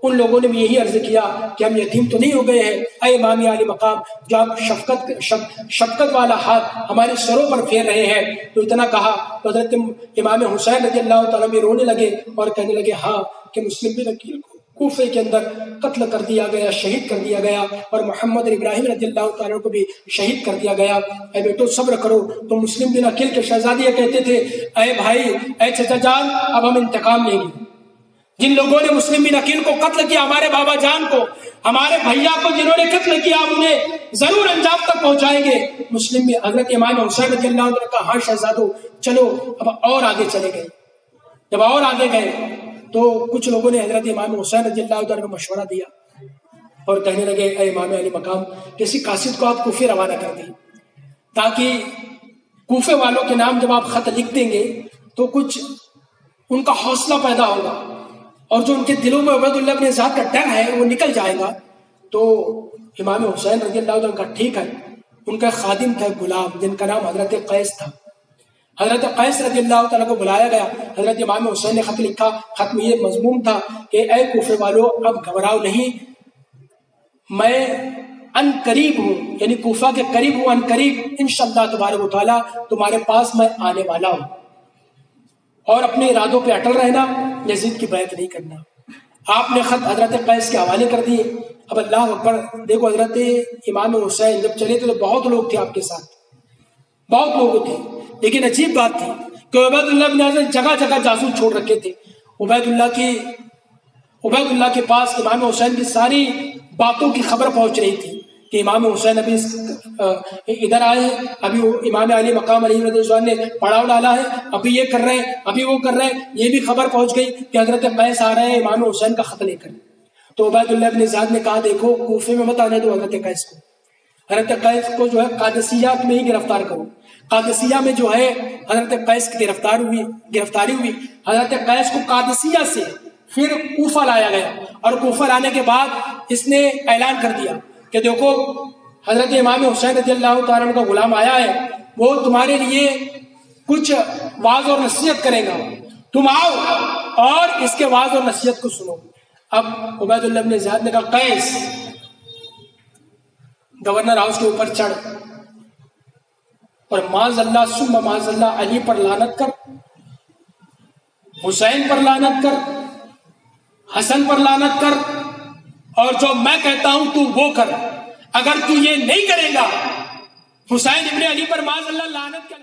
ان لوگوں نے بھی یہی عرض کیا کہ ہم یتیم تو نہیں ہو گئے ہیں اے امام علی مقام، جو آپ شفقت والا ہاتھ ہمارے سروں پر پھیر رہے ہیں. تو اتنا کہا تو حضرت امام حسین رضی اللہ تعالیٰ میں رونے لگے اور کہنے لگے ہاں کہ مسلم بن عقیل کو کوفے کے اندر قتل کر دیا گیا، شہید کر دیا گیا اور محمد ابراہیم رضی اللہ تعالیٰ کو بھی شہید کر دیا گیا. اے بیٹو صبر کرو. تو مسلم بن عقیل کے شہزادی یہ کہتے تھے اے بھائی اے چچا جان اب ہم انتقام لیں گے. جن لوگوں نے مسلم بن عقیل کو قتل کیا، ہمارے بابا جان کو، ہمارے بھیا کو جنہوں نے قتل کیا، ہم انہیں ضرور انجام تک پہنچائیں گے. مسلم بن حضرت امام حسین رضی اللہ عنہ نے کہا ہاں شہزادو چلو. اب اور آگے چلے گئے. جب اور آگے گئے تو کچھ لوگوں نے حضرت امام حسین رضی اللہ عنہ کو مشورہ دیا اور کہنے لگے اے امام علی مقام کسی قاصد کو آپ کوفے روانہ کر دیں تاکہ کوفے والوں کے نام جب آپ خط لکھ دیں گے تو کچھ ان کا حوصلہ پیدا ہوگا اور جو ان کے دلوں میں عبید اللہ بن زیاد کا ڈر ہے وہ نکل جائے گا. تو امام حسین رضی اللہ عنہ کا ٹھیک ہے ان کا خادم تھا غلام جن کا نام حضرت قیس تھا. حضرت قیس رضی اللہ تعالیٰ کو بلایا گیا. حضرت امام حسین نے خط لکھا. خط میں یہ مضمون تھا کہ اے کوفے والو اب گھبراؤ نہیں، میں ان قریب ہوں، یعنی کوفہ کے قریب ہوں، ان قریب انشاءاللہ تبارک و تعالیٰ تمہارے پاس میں آنے والا ہوں، اور اپنے ارادوں پہ اٹل رہنا، یزید کی بیعت نہیں کرنا. آپ نے خط حضرت قیس کے حوالے کر دیے. اب اللہ اکبر، دیکھو حضرت امام حسین جب چلے تھے تو بہت لوگ تھے آپ کے ساتھ، بہت لوگ تھے، لیکن عجیب بات تھی کہ عبید اللہ بن حسن جگہ جگہ جاسوس چھوڑ رکھے تھے. عبید اللہ کے پاس امام حسین کی ساری باتوں کی خبر پہنچ رہی تھی کہ امام حسین ابھی ادھر آئے ہیں، ابھی امام علی مقام علی رضی اللہ عنہ نے پڑاؤ ڈالا ہے، ابھی یہ کر رہے ہیں، ابھی وہ کر رہے ہیں. یہ بھی خبر پہنچ گئی کہ حضرت قیس آ رہے ہیں امام حسین کا خط لے کر. تو عبید اللہ بن زیاد نے کہا دیکھو کوفے میں مت آنے دو حضرت قیس کو، حضرت قیس کو جو ہے قادسیات میں ہی گرفتار کرو. قادسیہ میں جو ہے حضرت قیس کی گرفتاری ہوئی. حضرت قیس کو قادسیہ سے پھر کوفہ لایا گیا، اور کوفہ لانے کے بعد اس نے اعلان کر دیا کہ دیکھو حضرت امام حسین رضی اللہ تعالیٰ کا غلام آیا ہے، وہ تمہارے لیے کچھ واعظ اور نصیحت کرے گا، تم آؤ اور اس کے واعظ اور نصیحت کو سنو. اب عبید اللہ بن زیاد نے کہا قیس گورنر ہاؤس کے اوپر چڑھ اور معاذ اللہ ثم معاذ اللہ علی پر لعنت کر، حسین پر لعنت کر، حسن پر لعنت کر، اور جو میں کہتا ہوں تو وہ کر. اگر تو یہ نہیں کرے گا حسین ابن علی پر معاذ اللہ لعنت کر